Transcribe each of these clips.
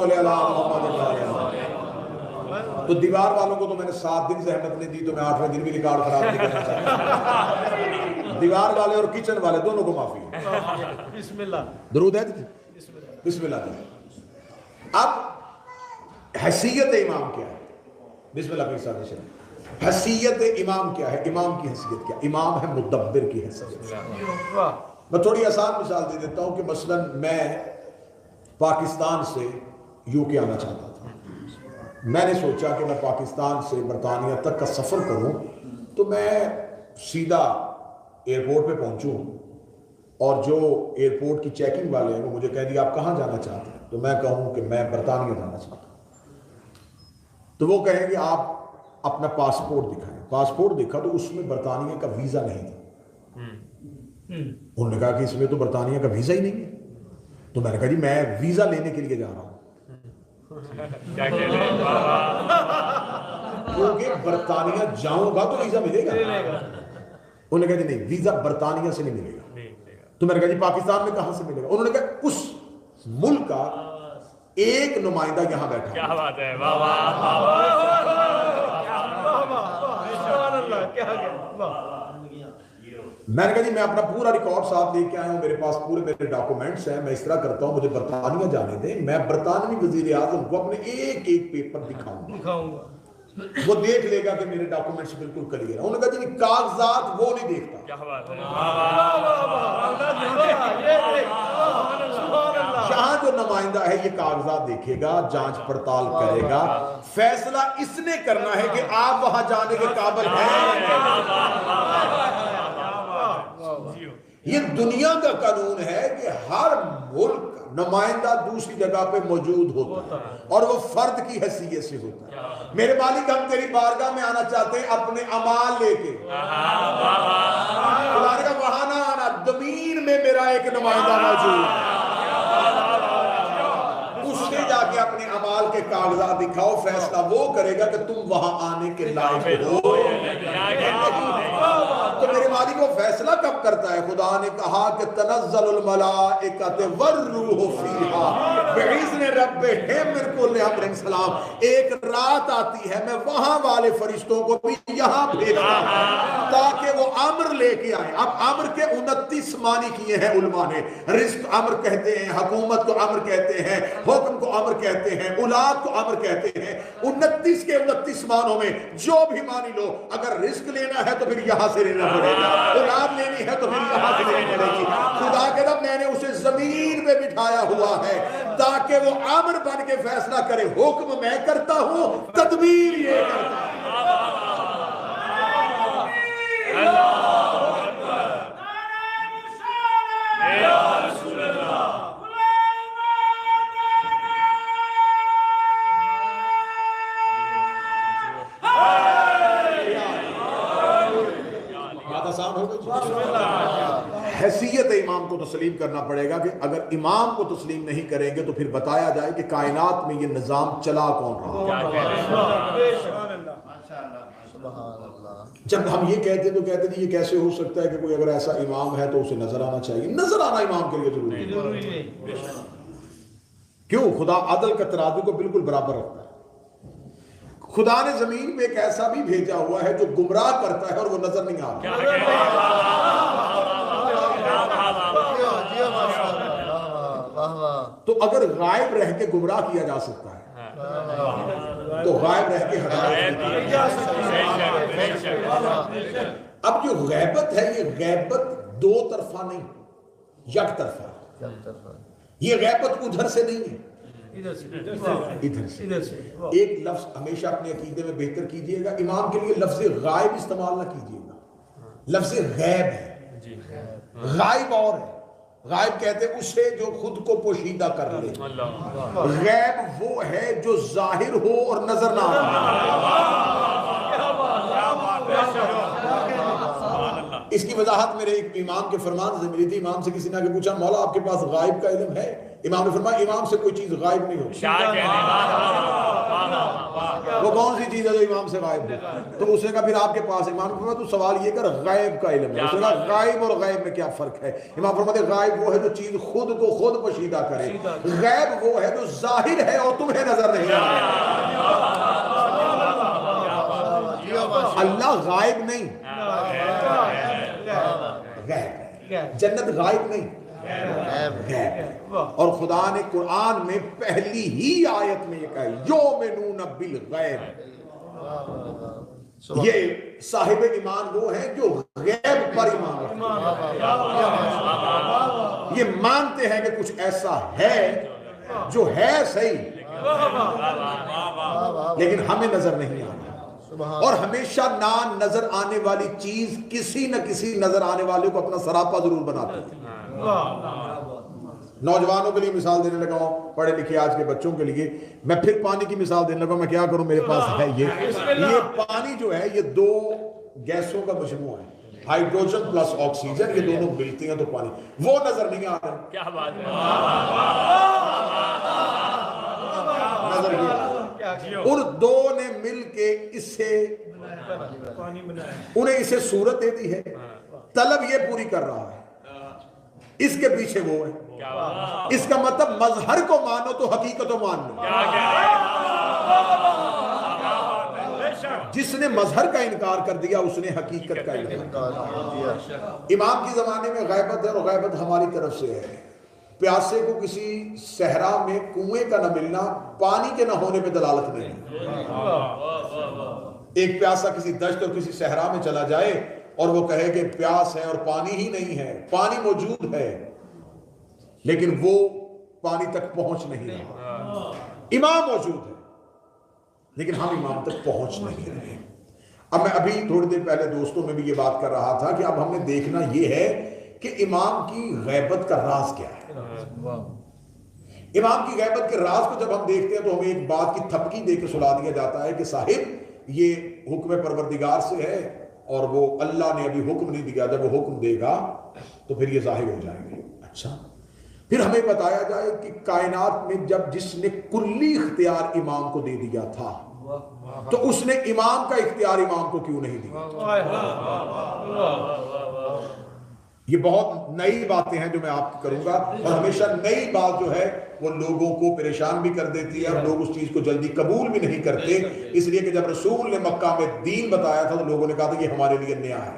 صلی علی محمد۔ تو دیوار والوں کو تو میں نے 7 دن زحمت نہیں دی، تو میں 8ویں دن بھی ریکارڈ خراب نہیں کرنا چاہتا۔ دیوار والے اور کچن والے دونوں کو معافی ہے۔ بسم اللہ، درود ہے؟ بسم اللہ۔ اب حیثیت امام کیا ہے؟ بسم اللہ کے ساتھ حیثیت امام کیا ہے؟ امام کی حیثیت کیا؟ امام ہے مدبر کی حیثیت۔ میں تھوڑی آسان مثال دے دیتا ہوں کہ مثلا میں پاکستان سے یو کے آنا چاہتا تھا۔ میں نے سوچا کہ میں پاکستان سے برطانیہ تک کا سفر کروں تو میں سیدھا ایئرپورٹ پہ پہنچوں اور جو ایئرپورٹ کی چیکنگ والے ہیں وہ مجھے کہہ دیا آپ کہاں جانا چاہتے ہیں، تو میں کہوں کہ میں برطانیہ جانا چاہتا ہوں، تو وہ کہیں گے آپ اپنا پاسپورٹ دکھائیں۔ پاسپورٹ دیکھا تو اس میں برطانیہ کا ویزا نہیں تھا۔ انہوں نے کہا کہ اس میں تو برطانیہ کا ویزا ہی نہیں ہے۔ تو میں نے کہا جی میں ویزا لینے کے لیے جا رہا ہوں، کیونکہ برطانیہ جاؤں گا تو ویزا ملے گا۔ انہوں نے کہا جی نہیں، ویزا برطانیہ سے نہیں ملے گا۔ تو میں نے کہا جی پاکستان میں کہاں سے ملے گا؟ انہوں نے کہا اس ملک کا ایک نمائندہ یہاں بیٹھا۔ کیا بات ہے، میں نے کہا جی میں اپنا پورا ریکارڈ ساتھ لے کے آیا ہوں، میرے پاس پورے میرے ڈاکومنٹس ہیں، میں اس طرح کرتا ہوں مجھے برطانیہ جانے دیں، میں برطانوی وزیر اعظم کو اپنے ایک ایک پیپر دکھاؤں گا، وہ دیکھ لے گا کہ میرے ڈاکومنٹس بالکل کلیئر ہیں۔ انہوں نے کہا جی کاغذات وہ نہیں دیکھتا، یہاں جو نمائندہ ہے یہ کاغذات دیکھے گا، جانچ پڑتال کرے گا، فیصلہ اس نے کرنا ہے کہ آپ وہاں جانے کے قابل ہیں۔ یہ دنیا کا قانون ہے کہ ہر ملک نمائندہ دوسری جگہ پہ موجود ہوتا ہے اور وہ فرد کی حیثیت سے ہوتا ہے۔ میرے مالک ہم تیری بارگاہ میں آنا چاہتے ہیں اپنے اعمال لے کے، خدا نے کہا وہاں نہ آنا، زمین میں میرا ایک نمائندہ موجود ہے، اس سے جا کے اپنے اعمال کے کاغذات دکھاؤ، فیصلہ وہ کرے گا کہ تم وہاں آنے کے لائق ہو۔ تو میرے مالک وہ فیصلہ کب کرتا ہے؟ خدا نے کہا کہ تنزل الملائکۃ والروح فیہا بإذن ربہم من کل امر سلام، ایک رات آتی ہے میں وہاں والے فرشتوں کو بھی یہاں بھیجتا ہوں تاکہ وہ امر لے کے آئیں۔ اب امر کے 29 معنی کیے ہیں علماء نے، رزق امر کہتے ہیں، حکومت کو امر کہتے ہیں، حکم کو امر کہتے ہیں، اولاد کو امر کہتے ہیں۔ 29 کے 29 معنوں میں جو بھی معنی لو، اگر رزق لینا ہے تو پھر یہاں سے لینا پڑے گا، اولاد لینی ہے تو پھر یہاں سے لینی پڑے گی۔ خدا کہتا میں نے اسے زمین پہ بٹھایا ہوا ہے تاکہ وہ امر بن کے فیصلہ کرے، حکم میں کرتا ہوں، تدبیر یہ کرتا ہے۔ حیثیت امام کو تسلیم کرنا پڑے گا کہ اگر امام کو تسلیم نہیں کریں گے تو پھر بتایا جائے کہ کائنات میں یہ نظام چلا کون رہا۔ جب ہم یہ کہتے تو کہتے ہیں یہ کیسے ہو سکتا ہے کہ کوئی اگر ایسا امام ہے تو اسے نظر آنا چاہیے۔ نظر آنا امام کے لیے ضروری ہے، کیوں؟ خدا عدل کا ترازو کو بالکل برابر رکھتا ہے۔ خدا نے زمین پہ ایک ایسا بھی بھیجا ہوا ہے جو گمراہ کرتا ہے اور وہ نظر نہیں آتا۔ تو اگر غائب رہ کے گمراہ کیا جا سکتا ہے تو غائب رہ کے ہدایت کی جا سکتی ہے۔ اب جو غیبت ہے یہ غیبت دو طرفہ نہیں، یک طرفہ۔ یہ غیبت ادھر سے نہیں ہے، ادھر سے۔ ایک لفظ ہمیشہ اپنے عقیدے میں بہتر کیجئے گا، امام کے لیے لفظ غائب استعمال نہ کیجئے گا، لفظ غیب ہے۔ غائب اور ہے، غائب کہتے ہیں اسے جو خود کو پوشیدہ کر لے، غیب وہ ہے جو ظاہر ہو اور نظر نہ آئے۔ اس کی وضاحت میرے ایک امام کے فرمان سے ملی تھی۔ امام سے کسی نے آگے پوچھا مولا آپ کے پاس غائب کا علم ہے؟ امام نے فرمایا امام سے کوئی چیز غائب نہیں ہوتی. وہ کون سی چیز ہے جو امام سے غائب ہے؟ تو اس نے کہا پھر آپ کے پاس. امام نے فرمایا تو سوال یہ کر غائب کا علم ہے. اس نے کہا غائب اور غائب میں کیا فرق ہے؟ امام فرماتے غائب وہ ہے جو چیز خود کو خود پوشیدہ کرے، غائب وہ ہے جو ظاہر ہے اور تمہیں نظر نہیں آ رہا. اللہ غائب نہیں، غائب. جنت غائب نہیں، اور خدا نے قرآن میں پہلی ہی آیت میں یہ کہا یؤمنون بالغیب. یہ صاحب ایمان وہ ہیں جو غیب پر ایمان رکھتے ہیں. یہ مانتے ہیں کہ کچھ ایسا ہے جو ہے صحیح لیکن ہمیں نظر نہیں آتا. اور ہمیشہ نظر آنے والی چیز کسی نہ کسی نظر آنے والے کو اپنا سراپا ضرور بناتی ہے. نوجوانوں کے لیے مثال دینے لگا ہوں، پڑھے لکھے آج کے بچوں کے لیے میں پھر پانی کی مثال دینے لگا ہوں. میں کیا کروں، میرے پاس ہے یہ پانی جو ہے یہ دو گیسوں کا مجموعہ ہے، ہائیڈروجن پلس آکسیجن، یہ دونوں ملتی ہیں تو پانی. وہ نظر نہیں آ رہا. کیا بات ہے، نظر یہ ان دو نے مل کے انہیں اسے صورت دے دی ہے. طلب یہ پوری کر رہا ہے، اس کے پیچھے وہ ہے. اس کا مطلب مظہر کو مانو تو حقیقت کو مان لو. جس نے مظہر کا انکار کر دیا اس نے حقیقت کا انکار. امام کی زمانے میں غیبت ہے، اور غیبت ہماری طرف سے ہے. پیاسے کو کسی صحرا میں کنویں کا نہ ملنا پانی کے نہ ہونے پہ دلالت نہیں. ایک پیاسا کسی دشت اور کسی صحرا میں چلا جائے اور وہ کہے کہ پیاس ہے اور پانی ہی نہیں ہے، پانی موجود ہے لیکن وہ پانی تک پہنچ نہیں رہا. امام موجود ہے لیکن ہم امام تک پہنچ نہیں رہے. اب میں ابھی تھوڑی دیر پہلے دوستوں میں بھی یہ بات کر رہا تھا کہ اب ہم نے دیکھنا یہ ہے کہ امام کی غیبت کا راز کیا ہے. امام کی غیبت کے راز کو جب ہم دیکھتے ہیں تو ہمیں ایک بات کی تھپکی دے کے سلا دیا جاتا ہے کہ صاحب یہ حکم پروردگار سے ہے اور وہ اللہ نے ابھی حکم نہیں دیا، جب وہ حکم دے گا تو پھر یہ ظاہر ہو جائیں گے. اچھا، پھر ہمیں بتایا جائے کہ کائنات میں جب جس نے کلی اختیار امام کو دے دیا تھا تو اس نے امام کا اختیار امام کو کیوں نہیں دیا. یہ بہت نئی باتیں ہیں جو میں آپ کروں گا، اور ہمیشہ نئی بات جو ہے وہ لوگوں کو پریشان بھی کر دیتی ہے اور لوگ اس چیز کو جلدی قبول بھی نہیں کرتے. اس لیے کہ جب رسول نے مکہ میں دین بتایا تھا تو لوگوں نے کہا تھا یہ ہمارے لیے نیا ہے،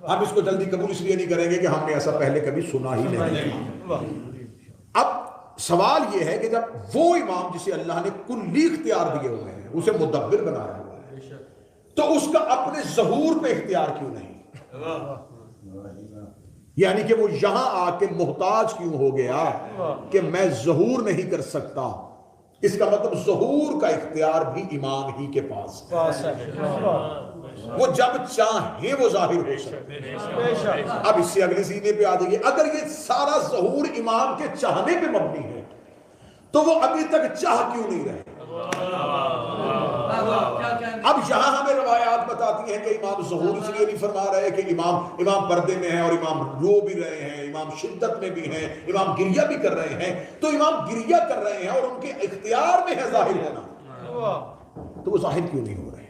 ہم اس کو جلدی قبول اس لیے نہیں کریں گے کہ ہم نے ایسا پہلے کبھی سنا ہی نہیں. اب سوال یہ ہے کہ جب وہ امام جسے اللہ نے کلی اختیار دیے ہوئے ہیں، اسے مدبر بنایا ہوا ہے، تو اس کا اپنے ظہور پہ اختیار کیوں نہیں؟ یعنی کہ وہ یہاں آ کے محتاج کیوں ہو گیا کہ میں ظہور نہیں کر سکتا؟ اس کا مطلب ظہور کا اختیار بھی امام ہی کے پاس ہے. وہ جب چاہیں وہ ظاہر ہو سکتے. اب اس سے اگلی سیدھے پہ آ جائیے، اگر یہ سارا ظہور امام کے چاہنے پہ مبنی ہے تو وہ ابھی تک چاہ کیوں نہیں رہے؟ اب یہاں ہمیں روایات بتاتی ہیں کہ امام ظہور اس لیے نہیں فرما رہے کہ امام پردے میں ہیں اور امام رو بھی رہے ہیں، امام شدت میں بھی ہیں، امام گریہ بھی کر رہے ہیں. تو امام گریہ کر رہے ہیں اور ان کے اختیار میں ہے ظاہر ہونا، تو وہ ظاہر کیوں نہیں ہو رہے؟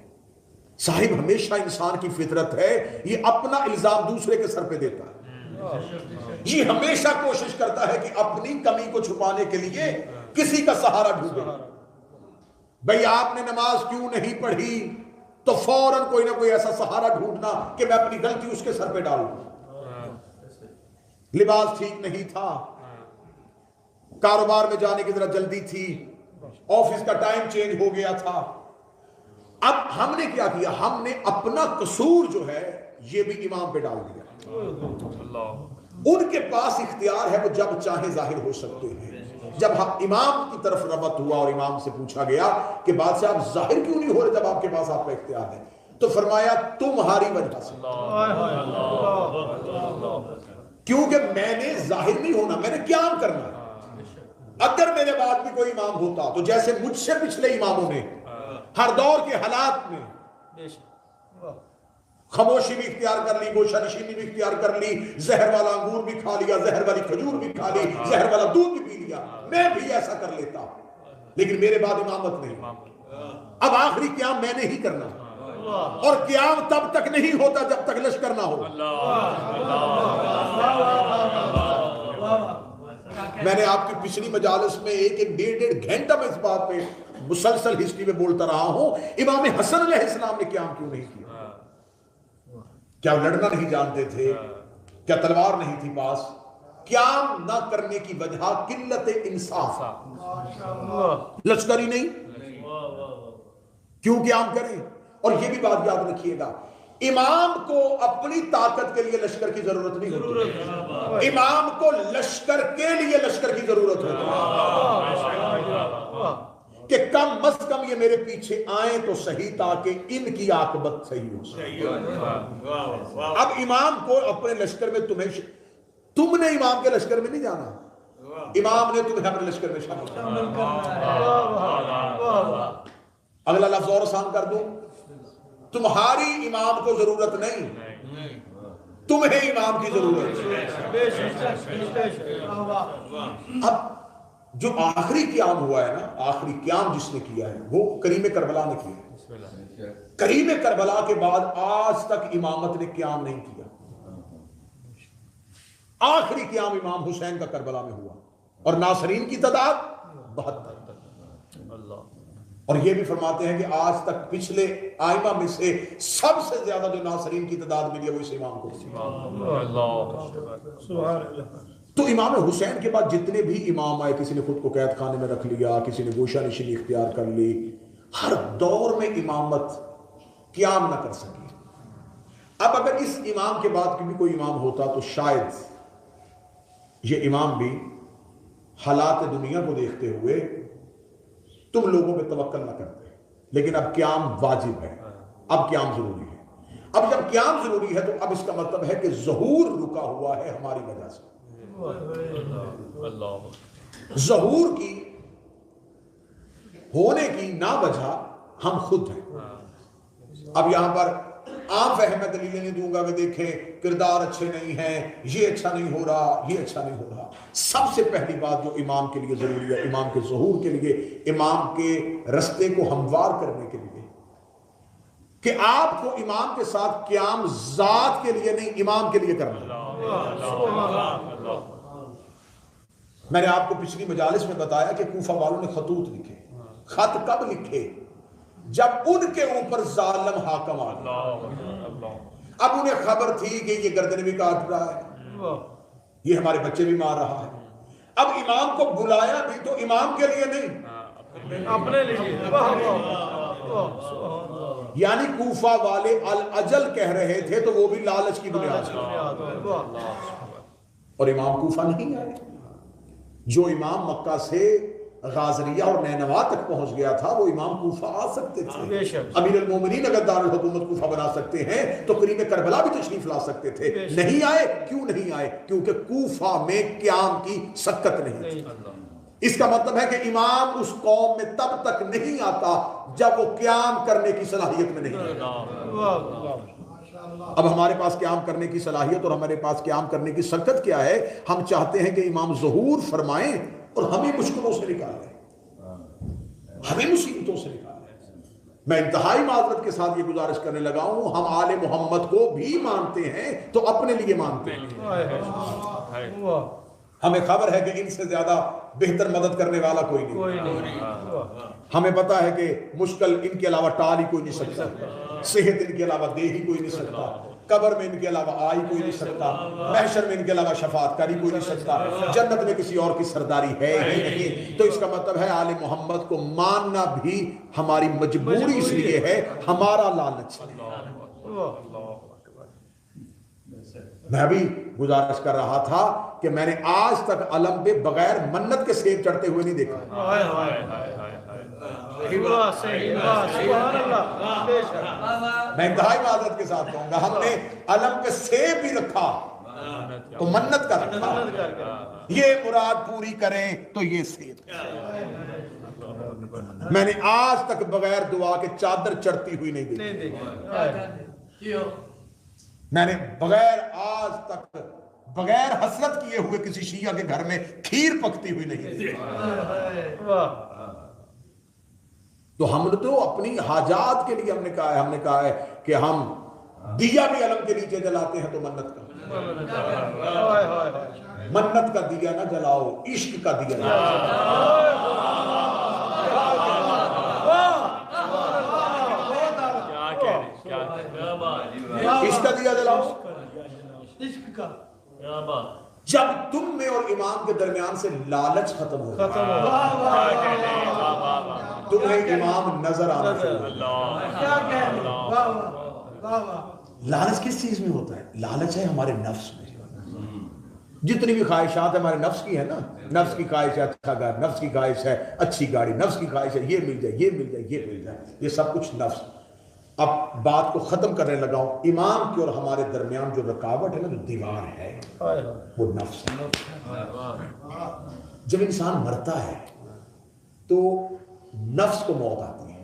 صاحب ہمیشہ انسان کی فطرت ہے یہ اپنا الزام دوسرے کے سر پہ دیتا ہے. یہ ہمیشہ کوشش کرتا ہے کہ اپنی کمی کو چھپانے کے لیے کسی کا سہارا ڈھونڈے. بھئی آپ نے نماز کیوں نہیں پڑھی تو فوراً کوئی نہ کوئی ایسا سہارا ڈھونڈنا کہ میں اپنی غلطی اس کے سر پہ ڈالوں. لباس ٹھیک نہیں تھا، کاروبار میں جانے کی ذرا جلدی تھی، آفس کا ٹائم چینج ہو گیا تھا. اب ہم نے کیا کیا؟ ہم نے اپنا قصور جو ہے یہ بھی امام پہ ڈال دیا. ان کے پاس اختیار ہے، وہ جب چاہیں ظاہر ہو سکتے ہیں. جب امام کی طرف ربط ہوا اور امام سے پوچھا گیا کہ بادشاہ آپ ظاہر کیوں نہیں ہو رہے جب آپ کے پاس آپ کا اختیار ہے؟ تو فرمایا تمہاری وجہ سے، کیونکہ میں نے ظاہر نہیں ہونا، میں نے قیام کرنا. اگر میرے بعد بھی کوئی امام ہوتا تو جیسے مجھ سے پچھلے اماموں نے ہر دور کے حالات میں خاموشی بھی اختیار کر لی، گوشہ نشینی بھی اختیار کر لی، زہر والا انگور بھی کھا لیا، زہر والی کھجور بھی کھا لی، زہر والا دودھ بھی پی لیا، میں بھی ایسا کر لیتا لیکن میرے بعد امامت نہیں۔ اب آخری قیام میں نے ہی کرنا، اور قیام تب تک نہیں ہوتا جب تک لشکر نہ ہو۔ میں نے آپ کی پچھلی مجالس میں ایک ڈیڑھ گھنٹہ میں اس بات پہ مسلسل ہسٹری میں بولتا رہا ہوں، امام حسن علیہ السلام نے قیام کیوں نہیں کیا؟ کیا لڑنا نہیں جانتے تھے؟ کیا تلوار نہیں تھی پاس؟ قیام نہ کرنے کی وجہ قلت انصاف، لشکر ہی نہیں، کیوں قیام کریں؟ اور یہ بھی بات یاد رکھیے گا، امام کو اپنی طاقت کے لیے لشکر کی ضرورت نہیں ہوتی، امام کو لشکر کے لیے لشکر کی ضرورت ہوتی کہ کم از کم یہ میرے پیچھے آئیں تو صحیح تاکہ ان کی عاقبت صحیح ہو۔ اب امام کو اپنے لشکر میں تم نے امام کے لشکر میں نہیں جانا، امام نے تمہیں اپنے لشکر میں شامل کرنا۔ اگلا لفظ اور آسان کر دوں، تمہاری امام کو ضرورت نہیں، تمہیں امام کی ضرورت ہے۔ اب جو آخری قیام ہوا ہے نا، آخری قیام جس نے کیا ہے وہ کریم کربلا نے کیا۔ کریم کربلا کے بعد آج تک امامت نے قیام نہیں کیا۔ آخری قیام امام حسین کا کربلا میں ہوا، اور ناصرین کی تعداد 72۔ اور یہ بھی فرماتے ہیں کہ آج تک پچھلے آئمہ میں سے سب سے زیادہ جو ناصرین کی تعداد ملی ہے وہ اس امام کو۔ تو امام حسین کے بعد جتنے بھی امام آئے، کسی نے خود کو قید خانے میں رکھ لیا، کسی نے گوشہ نشینی اختیار کر لی، ہر دور میں امامت قیام نہ کر سکی۔ اب اگر اس امام کے بعد بھی کوئی امام ہوتا تو شاید یہ امام بھی حالات دنیا کو دیکھتے ہوئے تم لوگوں پہ توکل نہ کرتے، لیکن اب قیام واجب ہے، اب قیام ضروری ہے۔ اب جب قیام ضروری ہے تو اب اس کا مطلب ہے کہ ظہور رکا ہوا ہے ہماری وجہ سے۔ ظہور کی ہونے کی نا وجہ ہم خود ہیں۔ اب یہاں پر عام فہم میں دلیلیں نہیں دوں گا کہ دیکھیں کردار اچھے نہیں ہیں، یہ اچھا نہیں ہو رہا، یہ اچھا نہیں ہو رہا۔ سب سے پہلی بات جو امام کے لیے ضروری ہے، امام کے ظہور کے لیے، امام کے رستے کو ہموار کرنے کے لیے، کہ آپ کو امام کے ساتھ قیام ذات کے لیے نہیں، امام کے لیے کرنا۔ میں نے آپ کو پچھلی مجالس میں بتایا کہ کوفہ والوں نے خطوط لکھے۔ خط کب لکھے؟ جب ان کے اوپر ظالم حاکم آ گیا۔ اب انہیں خبر تھی کہ یہ گردن بھی کاٹ رہا ہے، یہ ہمارے بچے بھی مار رہا ہے۔ اب امام کو بلایا بھی تو امام کے لیے نہیں، اپنے لیے۔ یعنی کوفہ والے الاجل کہہ رہے تھے تو وہ بھی لالچ کی بنیاد پر، اور امام کوفہ نہیں آئے۔ جو امام مکہ سے غازریہ اور نینوا تک پہنچ گیا تھا وہ امام کوفہ آ سکتے تھے۔ امیر المومنین اگر دارالحکومت کوفہ بنا سکتے ہیں تو کریم کربلا بھی تشریف لا سکتے تھے۔ نہیں آئے، کیوں نہیں آئے؟ کیونکہ کوفہ میں قیام کی سکت نہیں تھی۔ اس کا مطلب ہے کہ امام اس قوم میں تب تک نہیں آتا جب وہ قیام کرنے کی صلاحیت میں نہیں آتا۔ اب ہمارے پاس قیام کرنے کی صلاحیت اور ہمارے پاس قیام کرنے کی سکت کیا ہے؟ ہم چاہتے ہیں کہ امام ظہور فرمائیں اور ہمیں مشکلوں سے نکالیں، ہمیں مصیبتوں سے نکالیں۔ میں انتہائی معذرت کے ساتھ یہ گزارش کرنے لگا ہوں، ہم آل محمد کو بھی مانتے ہیں تو اپنے لیے مانتے ہیں۔ ہمیں خبر ہے کہ ان سے زیادہ بہتر مدد کرنے والا کوئی نہیں۔ ہمیں پتا ہے کہ مشکل ان کے علاوہ ٹال ہی کوئی نہیں سکتا، صحت ان کے علاوہ دے ہی کوئی نہیں سکتا، قبر میں ان کے علاوہ آئی کوئی نہیں سکتا، محشر میں ان کے علاوہ شفاعت کاری کوئی نہیں سکتا، جنت میں کسی اور کی سرداری ہے ہی نہیں۔ تو اس کا مطلب ہے آل محمد کو ماننا بھی ہماری مجبوری اس لیے ہے، ہمارا لالچ ہے۔ میں بھی گزارش کر رہا تھا کہ میں نے آج تک علم پہ بغیر منت کے سیب چڑھتے ہوئے نہیں دیکھا۔ میں انتہائی معذرت کے ساتھ کہوں گا، ہم نے علم پہ سیب بھی رکھا تو منت کا رکھا، یہ مراد پوری کریں تو یہ سیب۔ میں نے آج تک بغیر دعا کے چادر چڑھتی ہوئی نہیں دیکھی۔ میں نے بغیر آج تک بغیر حسرت کیے ہوئے کسی شیعہ کے گھر میں کھیر پکتی ہوئی نہیں دیکھی۔ تو ہم نے تو اپنی حاجات کے لیے ہم نے کہا ہے کہ ہم دیا بھی علم کے نیچے جلاتے ہیں تو منت کا دیا نہ جلاؤ، عشق کا دیا جلاؤ۔ عشق کا دیا جلاؤ۔ جب تم میں اور امام کے درمیان سے لالچ ختم ہو تمہیں امام نظر آنا شروع۔ لالچ کس چیز میں ہوتا ہے؟ لالچ ہے ہمارے نفس میں۔ جتنی بھی خواہشات ہمارے نفس کی ہے نا، نفس کی خواہش ہے اچھا گھر، نفس کی خواہش ہے اچھی گاڑی، نفس کی خواہش ہے یہ مل جائے، یہ مل جائے، یہ مل جائے، یہ سب کچھ نفس۔ اب بات کو ختم کرنے لگا ہوں، امام کی اور ہمارے درمیان جو رکاوٹ ہے نا، جو دیوار ہے، وہ نفس ہے۔ جب انسان مرتا ہے تو نفس کو موت آتی ہے،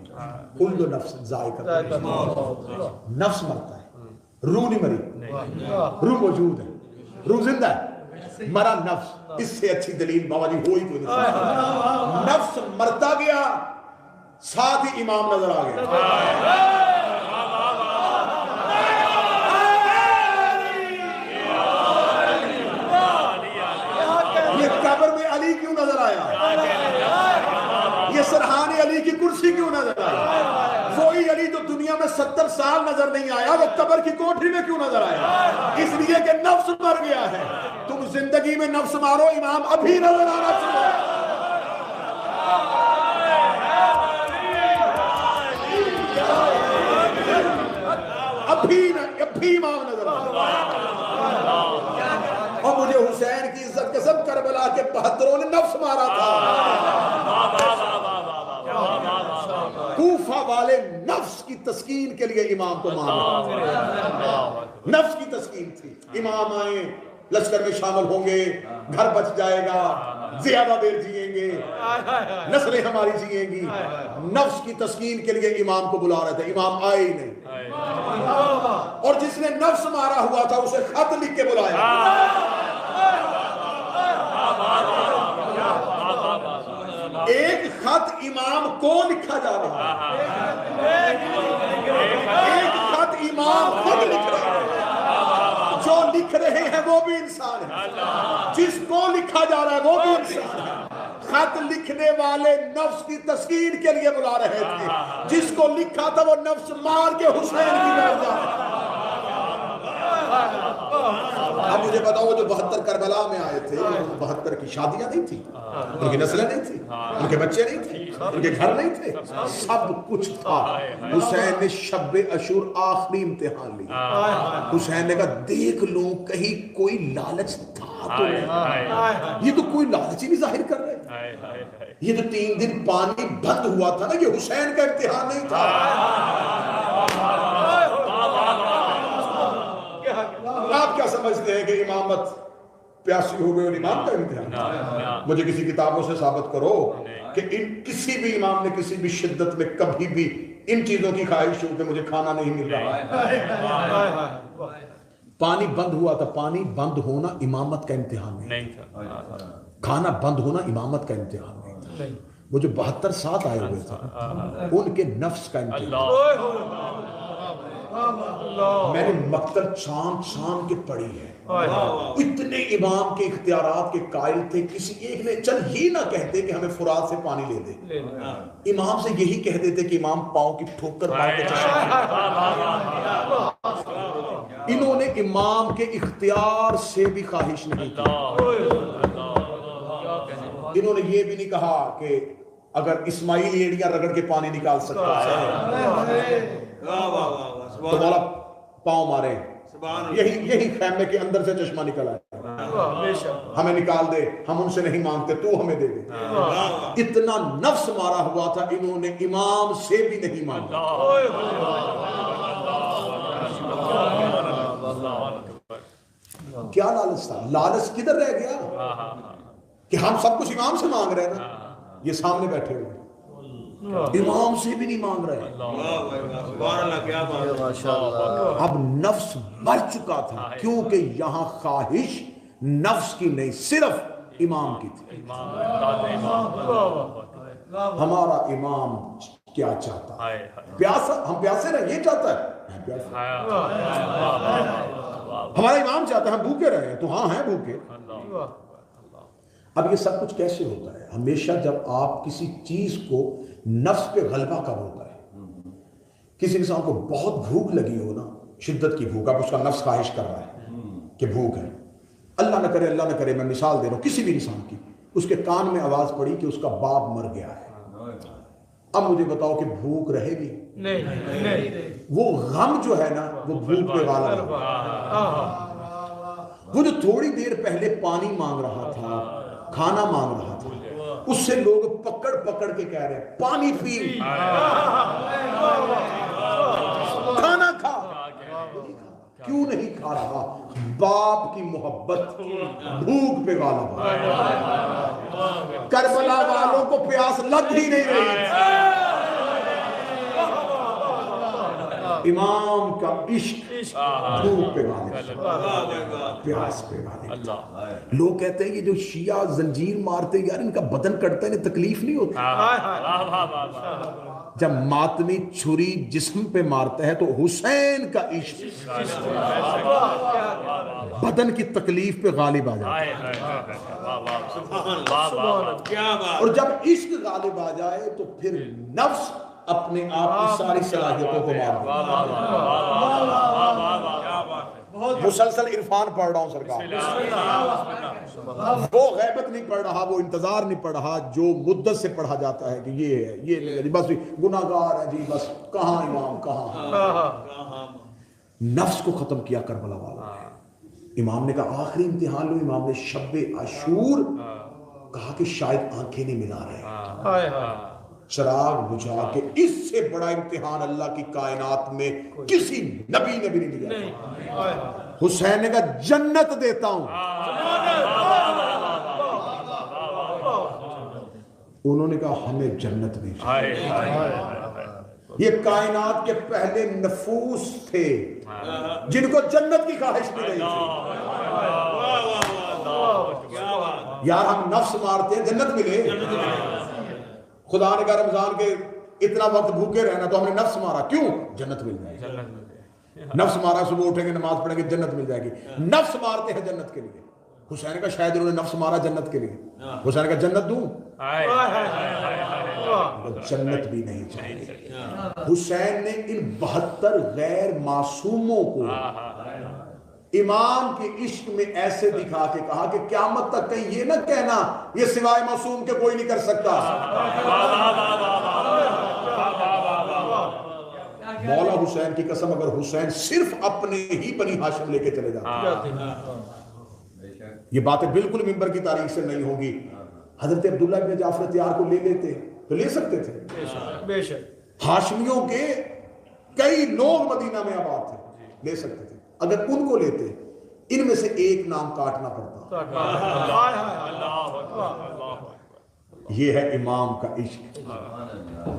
کل نفس ذائقۃ الموت، نفس مرتا ہے، روح نہیں مری، روح موجود ہے، روح زندہ ہے، مرا نفس۔ اس سے اچھی دلیل بابا جی ہوئی کوئی نہیں۔ نفس مرتا گیا، ساتھ ہی امام نظر آ گیا۔ علی کیوں نظر آیا؟ یہ سرحان علی کی کرسی کیوں نظر آئی؟ وہی علی جو دنیا میں 70 سال نظر نہیں آیا، وہ قبر کی کوٹھی میں کیوں نظر آیا؟ اس لیے کہ نفس مر گیا ہے۔ تم زندگی میں نفس مارو، امام ابھی نظر آنا چاہیے۔ ابھی امام نظر آنا۔ اور مجھے حسین کی عزت قسم، کربلا کے 72 نے نفس مارا تھا۔ کوفہ والے نفس کی تسکین کے لیے امام کو مارا، نفس کی تسکین تھی۔ امام آئے، لشکر میں شامل ہوں گے، گھر بچ جائے گا، زیادہ دیر جئیں گے، نسلیں ہماری جئیں گی۔ نفس کی تسکین کے لیے امام کو بلا رہے تھے، امام آئے ہی نہیں۔ اور جس نے نفس مارا ہوا تھا اسے خط لکھ کے بلایا۔ ایک خط امام کو لکھا جا رہا ہے، ایک خط امام خود لکھ رہے ہیں۔ جو لکھ رہے ہیں وہ بھی انسان ہے، جس کو لکھا جا رہا ہے وہ بھی انسان ہے۔ خط لکھنے والے نفس کی تسکین کے لیے بلا رہے تھے، جس کو لکھا تھا وہ نفس مار کے حسین کی بیٹھ جائے۔ اب مجھے بتاؤ، جو 72 کربلا میں آئے تھے، 72 کی شادیاں نہیں تھی، ان کی نسلیں نہیں تھی، ان کے بچے نہیں تھے، ان کے گھر نہیں تھے، سب کچھ تھا۔ حسین نے شب عاشور آخری امتحان لیا۔ حسین نے کہا دیکھ لوں کہیں کوئی لالچ تھا تو نہیں۔ یہ تو کوئی لالچ ہی نہیں ظاہر کر رہے۔ یہ تو 3 دن پانی بند ہوا تھا نا، یہ حسین کا امتحان نہیں تھا۔ آپ کیا سمجھتے ہیں کہ امامت پیاسی ہو گئی اور امام کا امتحان؟ مجھے کسی کتابوں سے ثابت کرو کہ کسی بھی امام نے کسی بھی شدت میں کبھی بھی ان چیزوں کی خواہش ہو کہ مجھے کھانا نہیں مل رہا۔ پانی بند ہوا تھا، پانی بند ہونا امامت کا امتحان نہیں تھا، کھانا بند ہونا امامت کا امتحان نہیں تھا۔ وہ جو 72 ساتھ آئے ہوئے تھے ان کے نفس کا امتحان۔ میں نے مقتل چھان کے پڑھی ہے، اتنے امام کے اختیارات کے قائل تھے، کسی ایک نے چل ہی نہ کہتے کہ ہمیں فرات سے پانی لے دے، امام سے یہی کہہ دیتے کہ امام پاؤں کی ٹھوکر مار کے چشمے۔ انہوں نے امام کے اختیار سے بھی خواہش نہیں کی۔ انہوں نے یہ بھی نہیں کہا کہ اگر اسماعیل ایڑیاں رگڑ کے پانی نکال سکتا ہے تو مولا پاؤں مارے، یہی خیمے کے اندر سے چشمہ نکل آیا، ہمیں نکال دے، ہم ان سے نہیں مانگتے، تو ہمیں دے دے۔ اتنا نفس مارا ہوا تھا، انہوں نے امام سے بھی نہیں مانگا۔ کیا لالچ تھا؟ لالچ کدھر رہ گیا کہ ہم سب کچھ امام سے مانگ رہے ہیں نا، یہ سامنے بیٹھے ہوئے امام سے بھی نہیں مانگ رہے. اب نفس مر چکا تھا کیونکہ یہاں خواہش نفس کی نہیں صرف امام کی تھی. ہمارا امام کیا چاہتا ہے؟ پیاسا ہم پیاسے رہے، یہ چاہتا ہے. ہمارا امام چاہتا ہے ہم بھوکے رہے تو ہاں ہیں بھوکے. اب یہ سب کچھ کیسے ہوتا ہے؟ ہمیشہ جب آپ کسی چیز کو نفس پہ غلبہ کب ہوتا ہے؟ کسی انسان کو بہت بھوک لگی ہو نا، شدت کی بھوک، اب اس کا نفس خواہش کر رہا ہے کہ بھوک ہے. اللہ نہ کرے میں مثال دے رہا ہوں کسی بھی انسان کی، اس کے کان میں آواز پڑی کہ اس کا باپ مر گیا ہے. اب مجھے بتاؤ کہ بھوک رہے گی؟ نہیں. وہ غم جو ہے نا وہ بھوک پہ غالب ہے. وہ جو تھوڑی دیر پہلے پانی مانگ رہا تھا، کھانا مانگ رہا تھا، اس سے لوگ پکڑ پکڑ کے کہہ رہے ہیں پانی پی، کھانا کھا. کیوں نہیں کھا رہا؟ باپ کی محبت بھوک پہ غالب ہے. کربلا والوں کو پیاس لگ ہی نہیں رہی. امام کا عشق بھوک پہ غالب ہے، پیاس پہ غالب ہے. لوگ کہتے ہیں یہ جو شیعہ زنجیر مارتے یار ان کا بدن کٹتا ہے انہیں تکلیف نہیں ہوتی. جب ماتمی چھری جسم پہ مارتا ہے تو حسین کا عشق بدن کی تکلیف پہ غالب آ جاتا ہے. اور جب عشق غالب آ جائے تو پھر نفس اپنے آپ کی ساری صلاحیتوں کو مار دے. مسلسل عرفان پڑھ رہا ہوں سرکار، وہ غیبت نہیں پڑھ رہا، وہ انتظار نہیں پڑھ رہا جو مدت سے پڑھا جاتا ہے کہ یہ ہے یہ نہیں، بس گناہگار ہے جی، بس کہاں امام کہاں. نفس کو ختم کیا کربلا والا. امام نے کہا آخری امتحان لو. امام نے شب عاشور کہا کہ شاید آنکھیں نہیں ملا رہے، چراغ بجھا کے. اس سے بڑا امتحان اللہ کی کائنات میں کسی نبی نے بھی نہیں دیا. حسین نے کہا جنت دیتا ہوں. انہوں نے کہا ہمیں جنت نہیں چاہیے. یہ کائنات کے پہلے نفوس تھے جن کو جنت کی خواہش نہیں رہی تھی. یار ہم نفس مارتے ہیں جنت ملے. خدا نے کہا رمضان کے اتنا وقت بھوکے رہنا تو ہم نے نفس مارا، کیوں؟ جنت مل جائے گی. نفس مارا صبح اٹھیں گے نماز پڑھیں گے جنت مل جائے گی. نفس مارتے ہیں جنت کے لیے. حسین کا شاید انہوں نے نفس مارا جنت کے لیے. حسین کا جنت دوں؟ جنت بھی نہیں چاہیے. حسین نے ان 72 غیر معصوموں کو امام کے عشق میں ایسے دکھا کے کہا کہ قیامت تک کہیں یہ نہ کہنا یہ سوائے معصوم کے کوئی نہیں کر سکتا. مولا حسین کی قسم اگر حسین صرف اپنے ہی بنی ہاشم لے کے چلے جاتے، یہ باتیں بالکل ممبر کی تاریخ سے نہیں ہوگی. حضرت عبداللہ بن جعفر تیار کو لے لیتے تو لے سکتے تھے. بے شک ہاشمیوں کے کئی لوگ مدینہ میں آباد تھے، لے سکتے تھے. اگر ان کو لیتے ان میں سے ایک نام کاٹنا پڑتا. یہ ہے امام کا عشق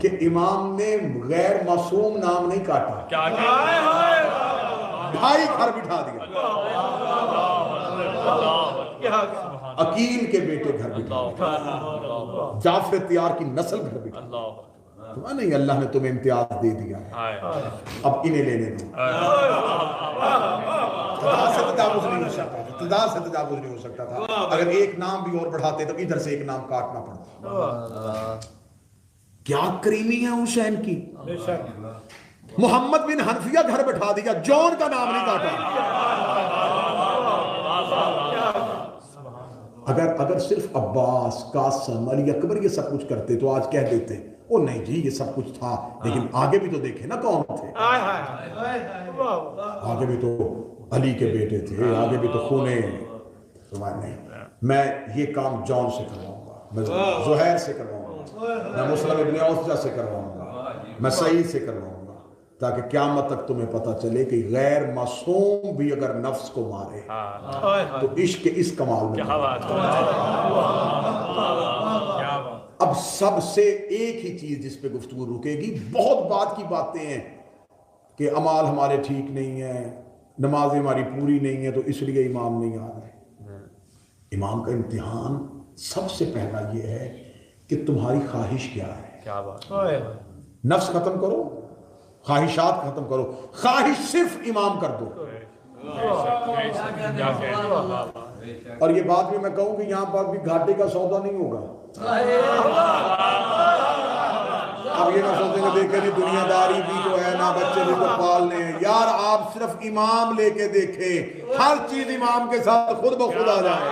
کہ امام نے غیر معصوم نام نہیں کاٹا، بھائی گھر بٹھا دیا. عقیل کے بیٹے گھر بٹھا دیا، جعفر تیار کی نسل گھر بٹھا دیا. نہیں اللہ نے تمہیں امتیاز دے دیا ہے، اب انہیں لینے دو. خدا سے تجاوز نہیں ہو سکتا، خدا سے تجاوز نہیں ہو سکتا تھا. اگر ایک نام بھی اور بڑھاتے تو ادھر سے ایک نام کاٹنا پڑتا. کیا کریمی ہے حسین کی. محمد بن حنفیہ گھر بٹھا دیا، جون کا نام نہیں کاٹا. اگر صرف عباس، قاسم، علی اکبر یہ سب کچھ کرتے تو آج کہہ دیتے او نہیں جی یہ سب کچھ تھا، لیکن آگے بھی تو دیکھے نا کون تھے. آگے بھی تو علی کے بیٹے تھے، آگے بھی تو خونے. نہیں میں یہ کام جون سے کرواؤں گا، میں زہیر سے کرواؤں گا، میں مسلم ابن اوسجہ سے کرواؤں گا، میں سعید سے کرواؤں گا، تاکہ قیامت تک تمہیں پتہ چلے کہ غیر معصوم بھی اگر نفس کو مارے تو عشق کے اس کمال میں. اب سب سے ایک ہی چیز جس پہ گفتگو رکے گی، بہت بات کی باتیں ہیں کہ اعمال ہمارے ٹھیک نہیں ہیں، نمازیں ہماری پوری نہیں ہیں تو اس لیے امام نہیں آ رہے۔ امام کا امتحان سب سے پہلا یہ ہے کہ تمہاری خواہش کیا ہے۔ کیا بات، نفس ختم کرو، خواہشات ختم کرو، خواہش صرف امام کر دو۔ اور یہ بات بھی میں کہوں کہ یہاں پر بھی گھاٹے کا سودا نہیں ہوگا۔ اب یہ نہ سوچیں گے دیکھیں جی دنیا داری بھی تو ہے، نہ بچے بھی تو پالنے ہیں۔ یار آپ صرف امام لے کے دیکھیں، ہر چیز امام کے ساتھ خود بخود آ جائے۔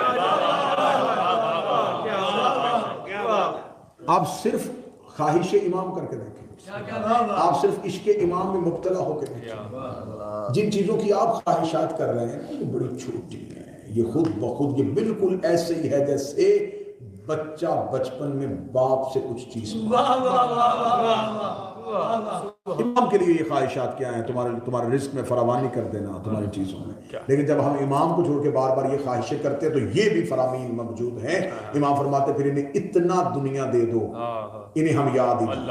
آپ صرف خواہش امام کر کے دیکھیں، آپ صرف عشق امام میں مبتلا ہو کے دیکھیں۔ جن چیزوں کی آپ خواہشات کر رہے ہیں یہ بڑی چھوٹی ہیں، یہ خود بخود یہ بالکل ایسے ہی ہے جیسے بچہ بچپن میں باپ سے کچھ چیز امام کے لیے یہ خواہشات کیا ہیں؟ تمہارے رزق میں فراوانی کر دینا تمہاری چیزوں میں۔ لیکن جب ہم امام کو چھوڑ کے بار بار یہ خواہشیں کرتے ہیں تو یہ بھی فراوین موجود ہیں۔ امام فرماتے پھر انہیں اتنا دنیا دے دو انہیں ہم یاد ہی نہیں۔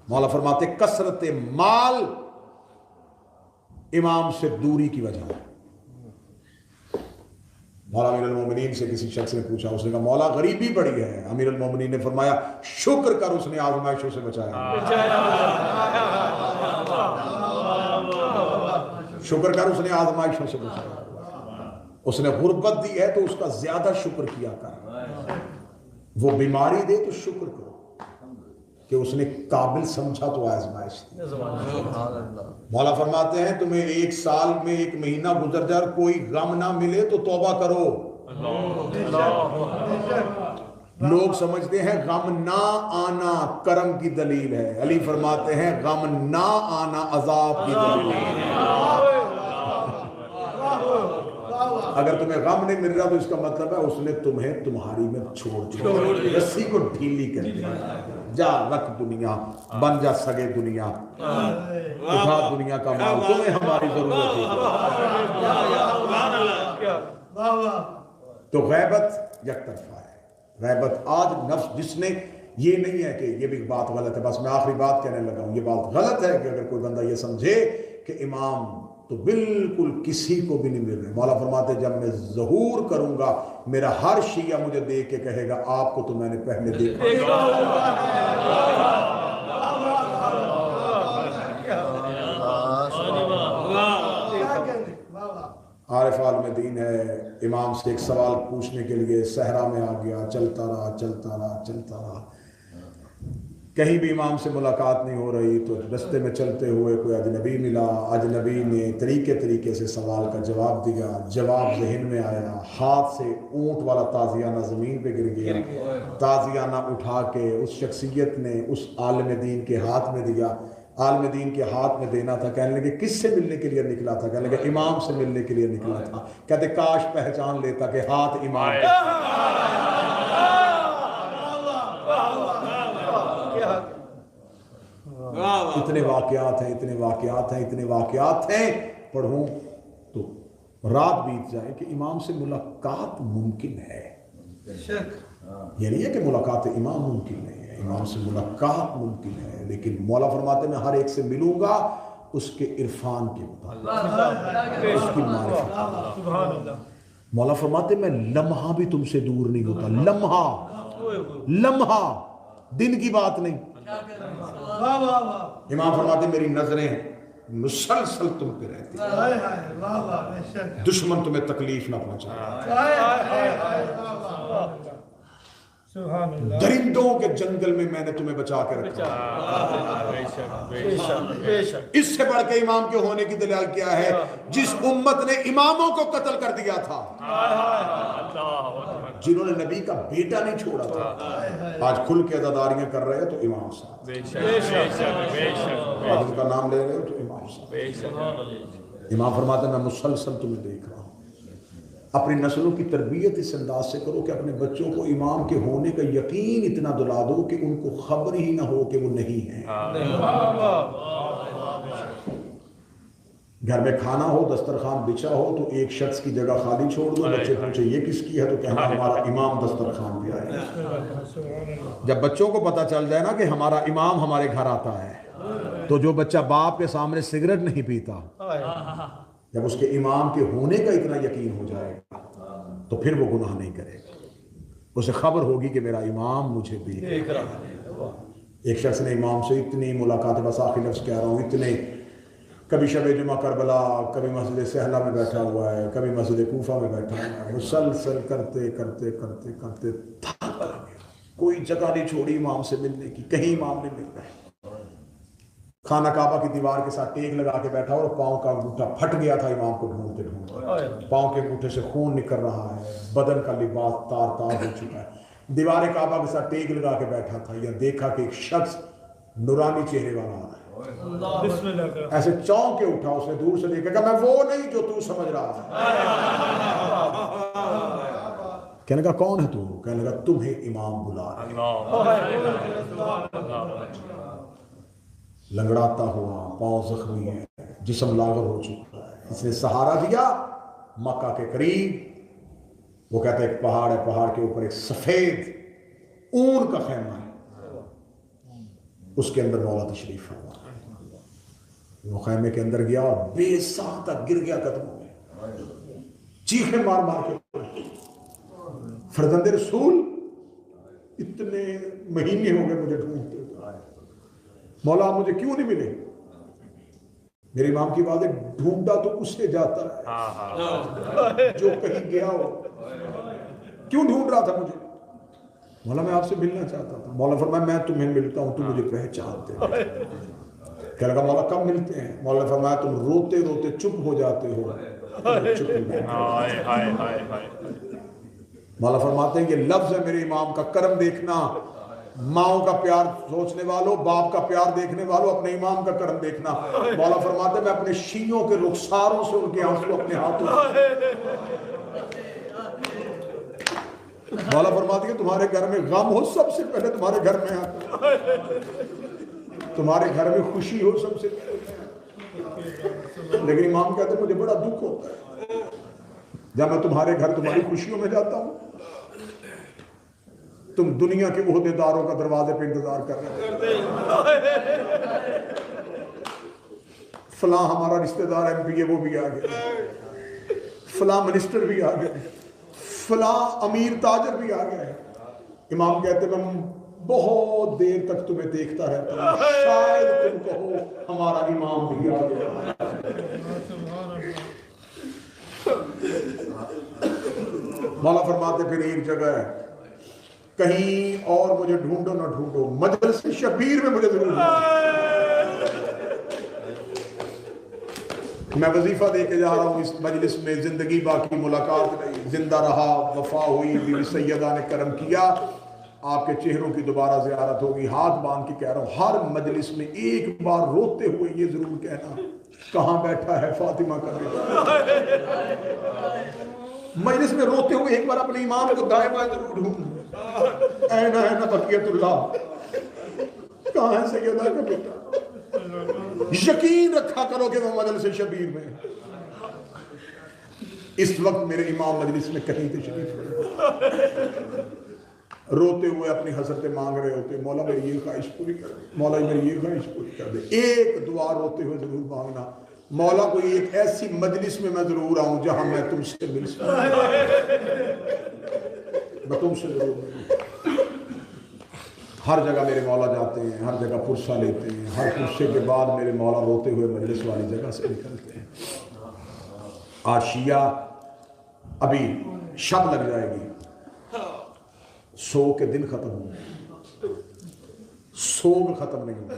مولا فرماتے کثرت مال امام سے دوری کی وجہ ہے۔ مولا امیر المومنین سے کسی شخص نے پوچھا، اس نے کہا مولا غریبی بڑی ہے۔ امیر المومنین نے فرمایا شکر کر اس نے آزمائشوں سے بچایا، شکر کر اس نے آزمائشوں سے بچایا۔ اس نے غربت دی ہے تو اس کا زیادہ شکر کیا کر، وہ بیماری دے تو شکر کرو کہ اس نے قابل سمجھا تو آزمائش دی۔ مولا فرماتے ہیں تمہیں ایک سال میں ایک مہینہ گزر جائے اور کوئی غم نہ ملے تو توبہ کرو۔ لوگ سمجھتے ہیں غم نہ آنا کرم کی دلیل ہے، علی فرماتے ہیں غم نہ آنا عذاب کی دلیل ہے۔ اگر تمہیں غم نہیں مل رہا تو اس کا مطلب ہے اس نے تمہیں تمہاری میں چھوڑ دیا، رسی کو ڈھیلی کر دیا۔ جا رکھ دنیا، بن جا سگے دنیا، اٹھا دنیا کا مال، تمہیں ہماری ضرورت ہے۔ تو غیبت یک طرفہ ہے۔ غیبت آج نفس جس نے، یہ نہیں ہے کہ یہ بھی بات غلط ہے، بس میں آخری بات کہنے لگا ہوں، یہ بات غلط ہے کہ اگر کوئی بندہ یہ سمجھے کہ امام تو بالکل کسی کو بھی نہیں مل رہے۔ مولا فرماتے جب میں ظہور کروں گا میرا ہر شیعہ مجھے دیکھ کے کہے گا آپ کو تو میں نے پہلے دیکھا۔ عارف عالم دین ہے، امام سے ایک سوال پوچھنے کے لیے صحرا میں آ گیا، چلتا رہا، کہیں بھی امام سے ملاقات نہیں ہو رہی تو رستے میں چلتے ہوئے کوئی اجنبی ملا، اجنبی نے طریقے سے سوال کا جواب دیا، جواب ذہن میں آیا، ہاتھ سے اونٹ والا تازیانہ زمین پہ گر گیا، تازیانہ اٹھا کے اس شخصیت نے اس عالم دین کے ہاتھ میں دیا۔ عالم دین کے ہاتھ میں دینا تھا، کہنے لگے کس سے ملنے کے لیے نکلا تھا؟ کہنے لگے امام سے ملنے کے لیے نکلا تھا۔ کہتے کاش پہچان لیتا کہ ہاتھ امام کا۔ اتنے واقعات ہیں پڑھوں تو رات بیت جائے کہ امام سے ملاقات ممکن ہے۔ یہ نہیں ہے کہ ملاقات امام ممکن نہیں ہے، امام سے ملاقات ممکن ہے، لیکن مولا فرماتے میں ہر ایک سے ملوں گا اس کے عرفان کے مطابق، اس کی معرفت۔ مولا فرماتے میں لمحہ بھی تم سے دور نہیں ہوتا، لمحہ دن کی بات نہیں۔ امام فرماتے میری نظریں مسلسل تم پہ رہتی ہیں، دشمن تمہیں تکلیف نہ پہنچائے، درندوں کے جنگل میں میں نے تمہیں بچا کے رکھا۔ اس سے بڑھ کے امام کے ہونے کی دلیل کیا ہے؟ جس امت نے اماموں کو قتل کر دیا تھا، جنہوں نے نبی کا بیٹا نہیں چھوڑا تھا، آج کھل کے عزاداریاں کر رہے ہیں تو امام صاحب، آج ان کا نام لے رہے ہو تو امام صاحب۔ امام فرماتے ہیں میں مسلسل تمہیں دیکھ رہا ہوں۔ اپنی نسلوں کی تربیت اس انداز سے کرو کہ اپنے بچوں کو امام کے ہونے کا یقین اتنا دلا دو کہ ان کو خبر ہی نہ ہو کہ وہ نہیں ہیں۔ گھر میں کھانا ہو، دسترخوان بچھا ہو تو ایک شخص کی جگہ خالی چھوڑ دو، بچے پوچھے یہ کس کی ہے تو کہنا ہمارا امام دسترخوان پہ آئے. جب بچوں کو پتہ چل جائے نا کہ ہمارا امام ہمارے گھر آتا ہے، تو جو بچہ باپ کے سامنے سگریٹ نہیں پیتا، جب اس کے امام کے ہونے کا اتنا یقین ہو جائے گا تو پھر وہ گناہ نہیں کرے گا. اسے خبر ہوگی کہ میرا امام مجھے دیکھ رہا ہے. ایک شخص نے امام سے اتنی ملاقات، بس آخری لفظ کہہ رہا ہوں، اتنے، کبھی شب جمعہ کربلا، کبھی مسجد سہلا میں بیٹھا ہوا ہے، کبھی مسجد کوفہ میں بیٹھا ہوا ہے، مسلسل کرتے کرتے کرتے کرتے تھک گیا. کوئی جگہ نہیں چھوڑی امام سے ملنے کی، کہیں امام نہیں مل رہے. خانہ کعبہ کی دیوار کے ساتھ ٹیک لگا کے بیٹھا اور پاؤں کا انگوٹھا پھٹ گیا تھا امام کو ڈھونڈتے ڈھونڈتے. پاؤں کے انگوٹھے سے خون نکل رہا ہے، بدن کا لباس تار تار ہو چکا ہے. دیوار کعبہ کے ساتھ ٹیک لگا کے بیٹھا تھا، یا دیکھا کہ ایک شخص نورانی چہرے والا آ رہا ہے. ایسے چونک کے اٹھا، اس نے دور سے دیکھا کہ میں وہ نہیں جو تو سمجھ رہا ہے. کہنے کا کون ہے تو؟ کہنے لگا تمہیں امام بلا رہا ہے. لنگڑاتا ہوا، پاؤں زخمی ہے، جسم لاغر ہو چکا ہے. اس نے سہارا دیا مکہ کے قریب. وہ کہتے ہیں ایک پہاڑ ہے، پہاڑ کے اوپر ایک سفید اون کا خیمہ ہے، اس کے اندر مولا تشریف ہوا. وہ خیمے کے اندر گیا اور بے ساختہ گر گیا قدموں میں، چیخیں مار مار کے. فرزند رسول اتنے مہینے ہو گئے مجھے ڈھونڈتے، مولا آپ مجھے کیوں نہیں ملے؟ میرے امام کی بات ہے، ڈھونڈا تو اس سے جاتا ہے جو کہیں گیا ہو. کیوں ڈھونڈ رہا تھا مجھے؟ مولا میں آپ سے ملنا چاہتا تھا. مولا فرمایا میں تمہیں ملتا ہوں، تم مجھے پہچانتے ہو. کہنے لگا مولا کب ملتے ہیں؟ مولا فرمایا تم روتے روتے چپ ہو جاتے ہو. مولا فرماتے ہیں یہ لفظ ہے میرے امام کا، کرم دیکھنا. ماؤں کا پیار سوچنے والوں، باپ کا پیار دیکھنے والوں، اپنے امام کا کرم دیکھنا. مولا فرماتے ہیں میں اپنے شیعوں کے رخساروں سے ان کے آنسو اپنے ہاتھوں. مولا فرماتے ہیں تمہارے گھر میں غم ہو سب سے پہلے تمہارے گھر میں آتا ہے، تمہارے گھر میں خوشی ہو سب سے پہلے. لیکن امام کہتے ہیں مجھے بڑا دکھ ہوتا ہے جب میں تمہارے گھر تمہاری خوشیوں میں جاتا ہوں، تم دنیا کے عہدے داروں کا دروازے پہ انتظار کر رہے ہو. فلاں ہمارا رشتہ دار ایم پی ہے وہ بھی آ گئے، فلاں منسٹر بھی آ گئے، فلاں امیر تاجر بھی آ گئے. امام کہتے ہیں میں بہت دیر تک تمہیں دیکھتا رہتا ہوں، شاید تم کہو ہمارا امام بھی آ گیا. مولا فرماتے پھر ایک جگہ ہے، کہیں اور مجھے ڈھونڈو نہ ڈھونڈو، مجلس شبیر میں مجھے ضرور میں وظیفہ دے کے جا رہا ہوں اس مجلس میں. زندگی باقی ملاقات نہیں، زندہ رہا، وفا ہوئی، بیوی سیدہ نے کرم کیا، آپ کے چہروں کی دوبارہ زیارت ہوگی. ہاتھ باندھ کے کہہ رہا ہوں ہر مجلس میں ایک بار روتے ہوئے یہ ضرور کہنا کہاں بیٹھا ہے فاطمہ کا بیٹا. مجلس میں روتے ہوئے ایک بار اپنے امام کو دائیں بائیں ضرور ڈھونڈ، اینا بقیت اللہ، کہاں ہے سیدہ کا بیٹا. یقین رکھا کرو کہ وہ مجلس شبیر میں. اس وقت میرے امام مجلس میں کہیں تشریف لے، روتے ہوئے اپنی حسرتیں مانگ رہے ہوتے، مولا میری یہ خواہش پوری کر دے، مولا میری یہ خواہش پوری کر دے. ایک دعا روتے ہوئے ضرور مانگنا، مولا کوئی ایک ایسی مجلس میں ضرور آؤں جہاں میں تم سے مل سکوں، میں تم سے ضرور ملوں. ہر جگہ میرے مولا جاتے ہیں، ہر جگہ پرسہ لیتے ہیں، ہر پرسے کے بعد میرے مولا روتے ہوئے مجلس والی جگہ سے نکلتے ہیں. آج شیعہ ابھی شب لگ جائے گی، سو کے دن ختم ہوں گے، سو میں ختم نہیں ہوں گے.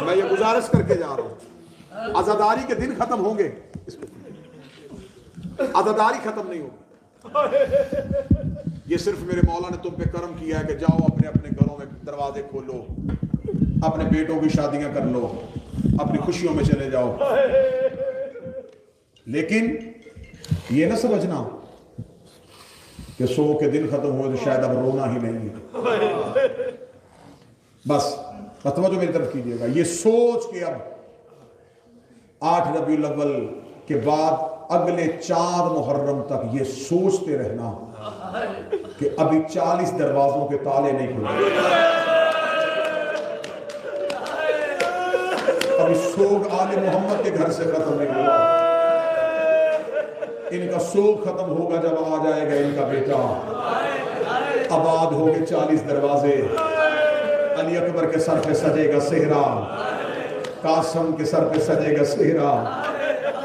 میں یہ گزارش کر کے جا رہا ہوں، عزاداری کے دن ختم ہوں گے، عزاداری ختم نہیں ہوگی. یہ صرف میرے مولا نے تم پہ کرم کیا ہے کہ جاؤ اپنے اپنے گھروں میں دروازے کھولو، اپنے بیٹوں کی شادیاں کر لو، اپنی خوشیوں میں چلے جاؤ. لیکن یہ نہ سمجھنا کہ سو کے دن ختم ہوئے تو شاید اب رونا ہی نہیں ہے. بس توجہ میری طرف کیجیے گا، یہ سوچ کے اب 8 ربیع الاول کے بعد اگلے 4 محرم تک یہ سوچتے رہنا کہ ابھی 40 دروازوں کے تالے نہیں کھلے، ابھی سوگ آل محمد کے گھر سے ختم نہیں ہوا، ان کا سوگ ختم ہوگا جب آ جائے گا ان کا بیٹا، آباد ہوگے 40 دروازے، علی اکبر کے سر پہ سجے گا صحرا، قاسم کے سر پہ سجے گا صحرا،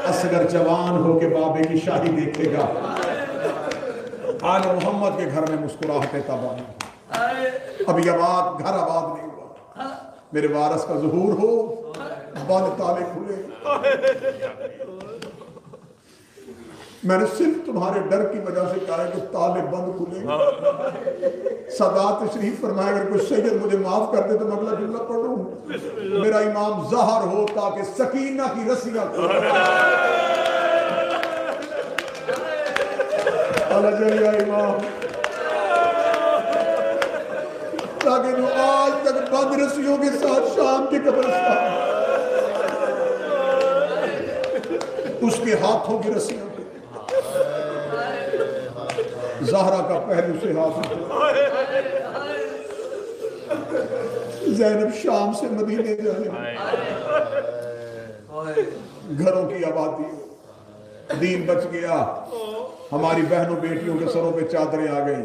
اصغر جوان ہو کے بابے کی شاہی دیکھے گا، آل محمد کے گھر میں مسکراہٹیں تباہ، ابھی آباد گھر آباد نہیں ہوا، میرے وارث کا ظہور ہو، بند تالے کھلے، میں نے صرف تمہارے ڈر کی وجہ سے کہا ہے کہ تالے بند کھلے۔ سادات تشریف فرمایا اگر کوئی سید مجھے معاف کر دے تو میں اگلا جملہ پڑھوں، میرا امام ظاہر ہو تاکہ سکینہ کی رسیاں اللہ جلیہ امام، تاکہ جو آج تک بند رسیوں کے ساتھ شام کے قبرستان اس کے ہاتھوں کی رسیاں زہرا کا پہلو سے ہاتھ، زینب شام سے مدینے جانے، گھروں کی آبادی، دین بچ گیا، ہماری بہنوں بیٹیوں کے سروں پہ چادریں آ گئی،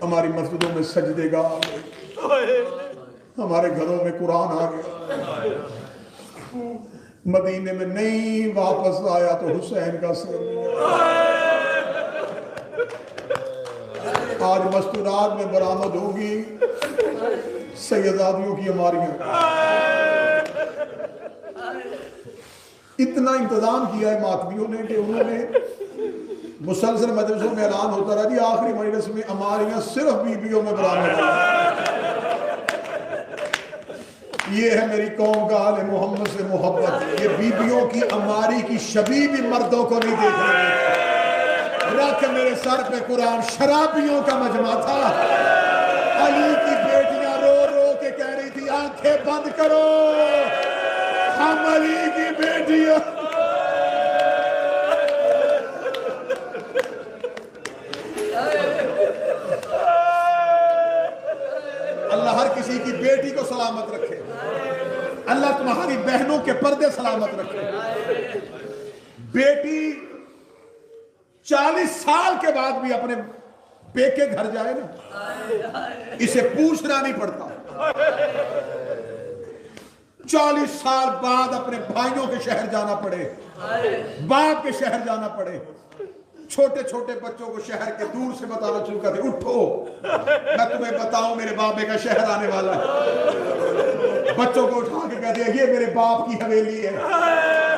ہماری مسجدوں میں سجدے گاہ آ گئے، ہمارے گھروں میں قرآن آ گیا، مدینے میں نہیں واپس آیا تو حسین کا سر، آج مستورات میں برآمد ہوگی سیدادیوں کی ہماریاں، اتنا انتظام کیا ہے ماتمیوں نے کہ انہوں نے مسلسل مجلسوں میں اعلان ہوتا رہا جی آخری مجلس میں ہماریاں صرف بیویوں میں برآمد ہیں، یہ ہے میری قوم کا آل محمد سے محبت، یہ بیویوں کی اماری کی شبیہ بھی مردوں کو نہیں دیکھ رہے، رکھ میرے سر پہ قرآن، شرابیوں کا مجمع تھا، علی کی بیٹیاں رو رو کے کہہ رہی تھی آنکھیں بند کرو، ہم علی کی بیٹیاں، اللہ ہر کسی کی بیٹی کو سلامت رکھے، اللہ تمہاری بہنوں کے پردے سلامت رکھے، بیٹی 40 سال کے بعد بھی اپنے پیکے گھر جائے نا، اسے پوچھنا نہیں پڑتا، 40 سال بعد اپنے بھائیوں کے شہر جانا پڑے، باپ کے شہر جانا پڑے، چھوٹے چھوٹے بچوں کو شہر کے دور سے بتانا شروع کر دے، اٹھو میں تمہیں بتاؤں میرے بابے کا شہر آنے والا ہے، بچوں کو اٹھا کے کہہ دیا یہ میرے باپ کی حویلی ہے،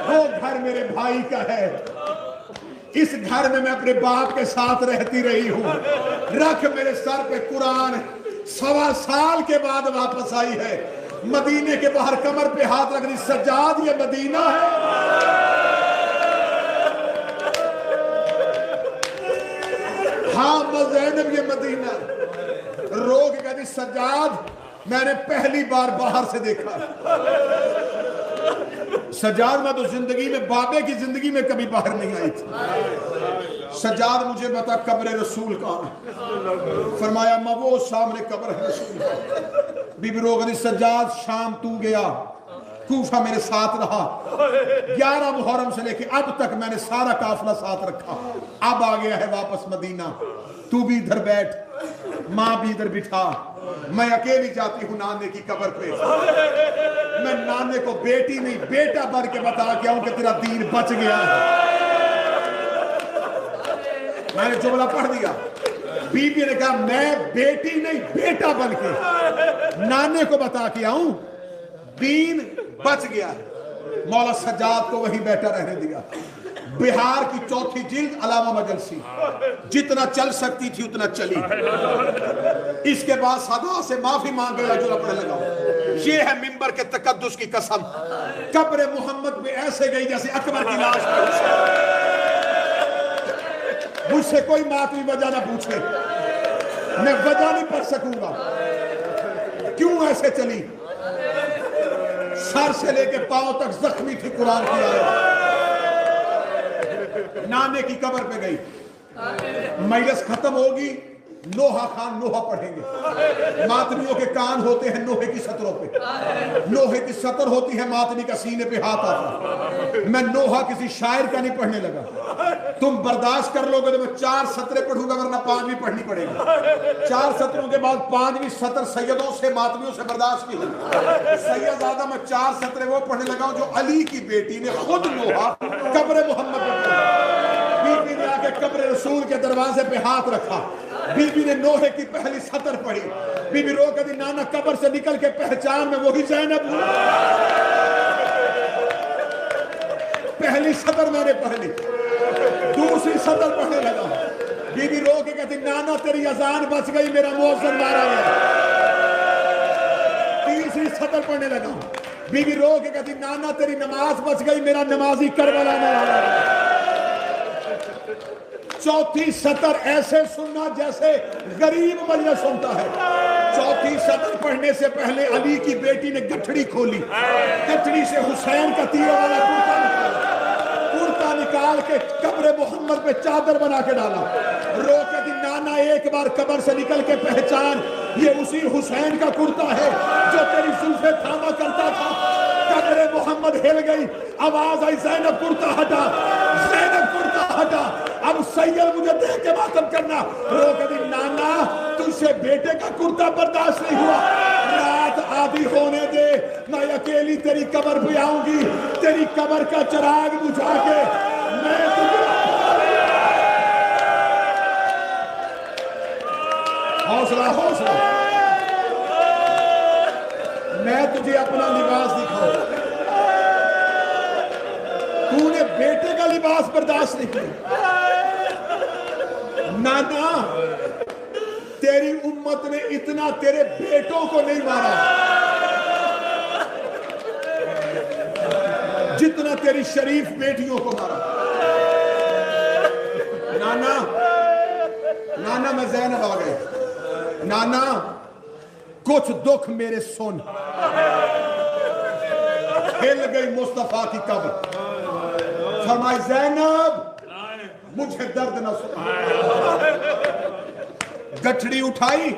وہ گھر میرے بھائی کا ہے، اس گھر میں اپنے باپ کے ساتھ رہتی رہی ہوں، رکھ میرے سر پہ قرآن، 1.25 سال کے بعد واپس آئی ہے، مدینے کے باہر کمر پہ ہاتھ رکھ دی، سجاد یہ مدینہ ہے، ہاں زینب یہ مدینہ، رو کے کہتی سجاد میں نے پہلی بار باہر سے دیکھا، سجاد میں تو زندگی میں بابے کی زندگی میں کبھی باہر نہیں آئی تھی، سجاد مجھے بتا قبر رسول کہاں ہے؟ فرمایا ماں وہ سامنے قبر ہے رسول، بی بی رو کہتی سجاد شام تو گیا، کوفہ میرے ساتھ رہا، 11 محرم سے لے کے اب تک میں نے سارا قافلہ ساتھ رکھا، اب آ گیا ہے واپس مدینہ، تو بھی ادھر بیٹھ، ماں بھی ادھر بٹھا، میں اکیلی جاتی ہوں نانے کی قبر پہ، میں نانے کو بیٹی نہیں بیٹا بن کے بتا کے آؤں کہ تیرا دین بچ گیا ہے، میں نے جملہ پڑھ دیا، بی بی نے کہا میں بیٹی نہیں بیٹا بن کے نانے کو بتا کے آؤں دین بچ گیا ہے، مولا سجاد کو وہی بیٹا رہنے دیا، بہار کی 4تھی جلد علامہ مجلسی، جتنا چل سکتی تھی اتنا چلی، اس کے بعد صدا سے معافی مانگے جو پڑھنے لگا، یہ ہے منبر کے تقدس کی قسم، قبر محمد میں ایسے گئی جیسے اکبر کی لاش پہ، مجھ سے کوئی ماتمی وجہ نہ پوچھے، میں وجہ نہیں پڑھ سکوں گا، کیوں ایسے چلی، سر سے لے کے پاؤں تک زخمی تھی قرآن کی آیت. نانے کی قبر پہ گئی, مجلس ختم ہوگی, نوحہ خان نوحہ پڑھیں گے. ماتمیوں کے کان ہوتے ہیں لوہے کی سطروں پہ, لوہے کی سطر ہوتی ہے, ماتمی کا سینے پہ ہاتھ آتا. میں نوحہ کسی شاعر کا نہیں پڑھنے لگا. تم برداشت کر لو گے تو میں 4 سطریں پڑھوں گا, ورنہ 5ویں پڑھنی پڑے گی. 4 سطروں کے بعد 5ویں سطر سیدوں سے ماتمیوں سے برداشت کی. سید زیادہ میں 4 سطریں وہ پڑھنے لگا ہوں جو علی کی بیٹی نے خود نوحہ قبر محمد میں پڑھا. بی بی نے آ کے قبر رسول کے دروازے پہ ہاتھ رکھا, بی بی نے نوحے کی پہلی سطر پڑھی. بی بی رو کے دی نانا قبر سے نکل کے پہچان میں وہی زینب ہوں. پہلی سطر میں نے پڑھ لی, دوسری سطر پڑھنے لگا. بی بی رو کے کہتی نانا تیری اذان بچ گئی, میرا مؤذن مارا گیا. تیسری سطر پڑھنے لگا. بی بی رو کے کہتی نانا تیری نماز بچ گئی, میرا نمازی کربلا میں مارا گیا. چوتھی سطر ایسے سننا جیسے غریب مجلس سنتا ہے. چوتھی سطر پڑھنے سے پہلے علی کی بیٹی نے گٹھڑی کھولی, گٹھڑی سے حسین کا تیر والا کرتا نکال کے قبر محمد پہ چادر بنا کے ڈالا. رو کے دی نانا ایک بار قبر سے نکل کے پہچان, یہ اسی حسین کا کرتا ہے جو تیری زلفیں تھاما کرتا تھا. قبر محمد ہل گئی, آواز آئی زینب کرتا ہٹا, زینب کرتا ہٹا. اب سید مجھے دیکھ کے ماتم کرنا. رو کے دی نانا تجھ سے بیٹے کا کرتا برداشت نہیں ہوا, رات آدھی ہونے دے, میں اکیلی تیری قبر پہ آؤں گی, تیری قبر کا چراغ بجھا کے میں تجھے. حوصلہ حوصلہ, میں تجھے اپنا لباس دکھاؤں. تو نے بیٹے کا لباس برداشت نہیں کیا. نانا تیری امت نے اتنا تیرے بیٹوں کو نہیں مارا جتنا تیری شریف بیٹیوں کو مارا. نانا میں زینب آ گئے. نانا کچھ دکھ میرے سن. ہل گئی مصطفیٰ کی قبر. فرمائی زینب مجھے درد نہ سن. گٹھڑی اٹھائی,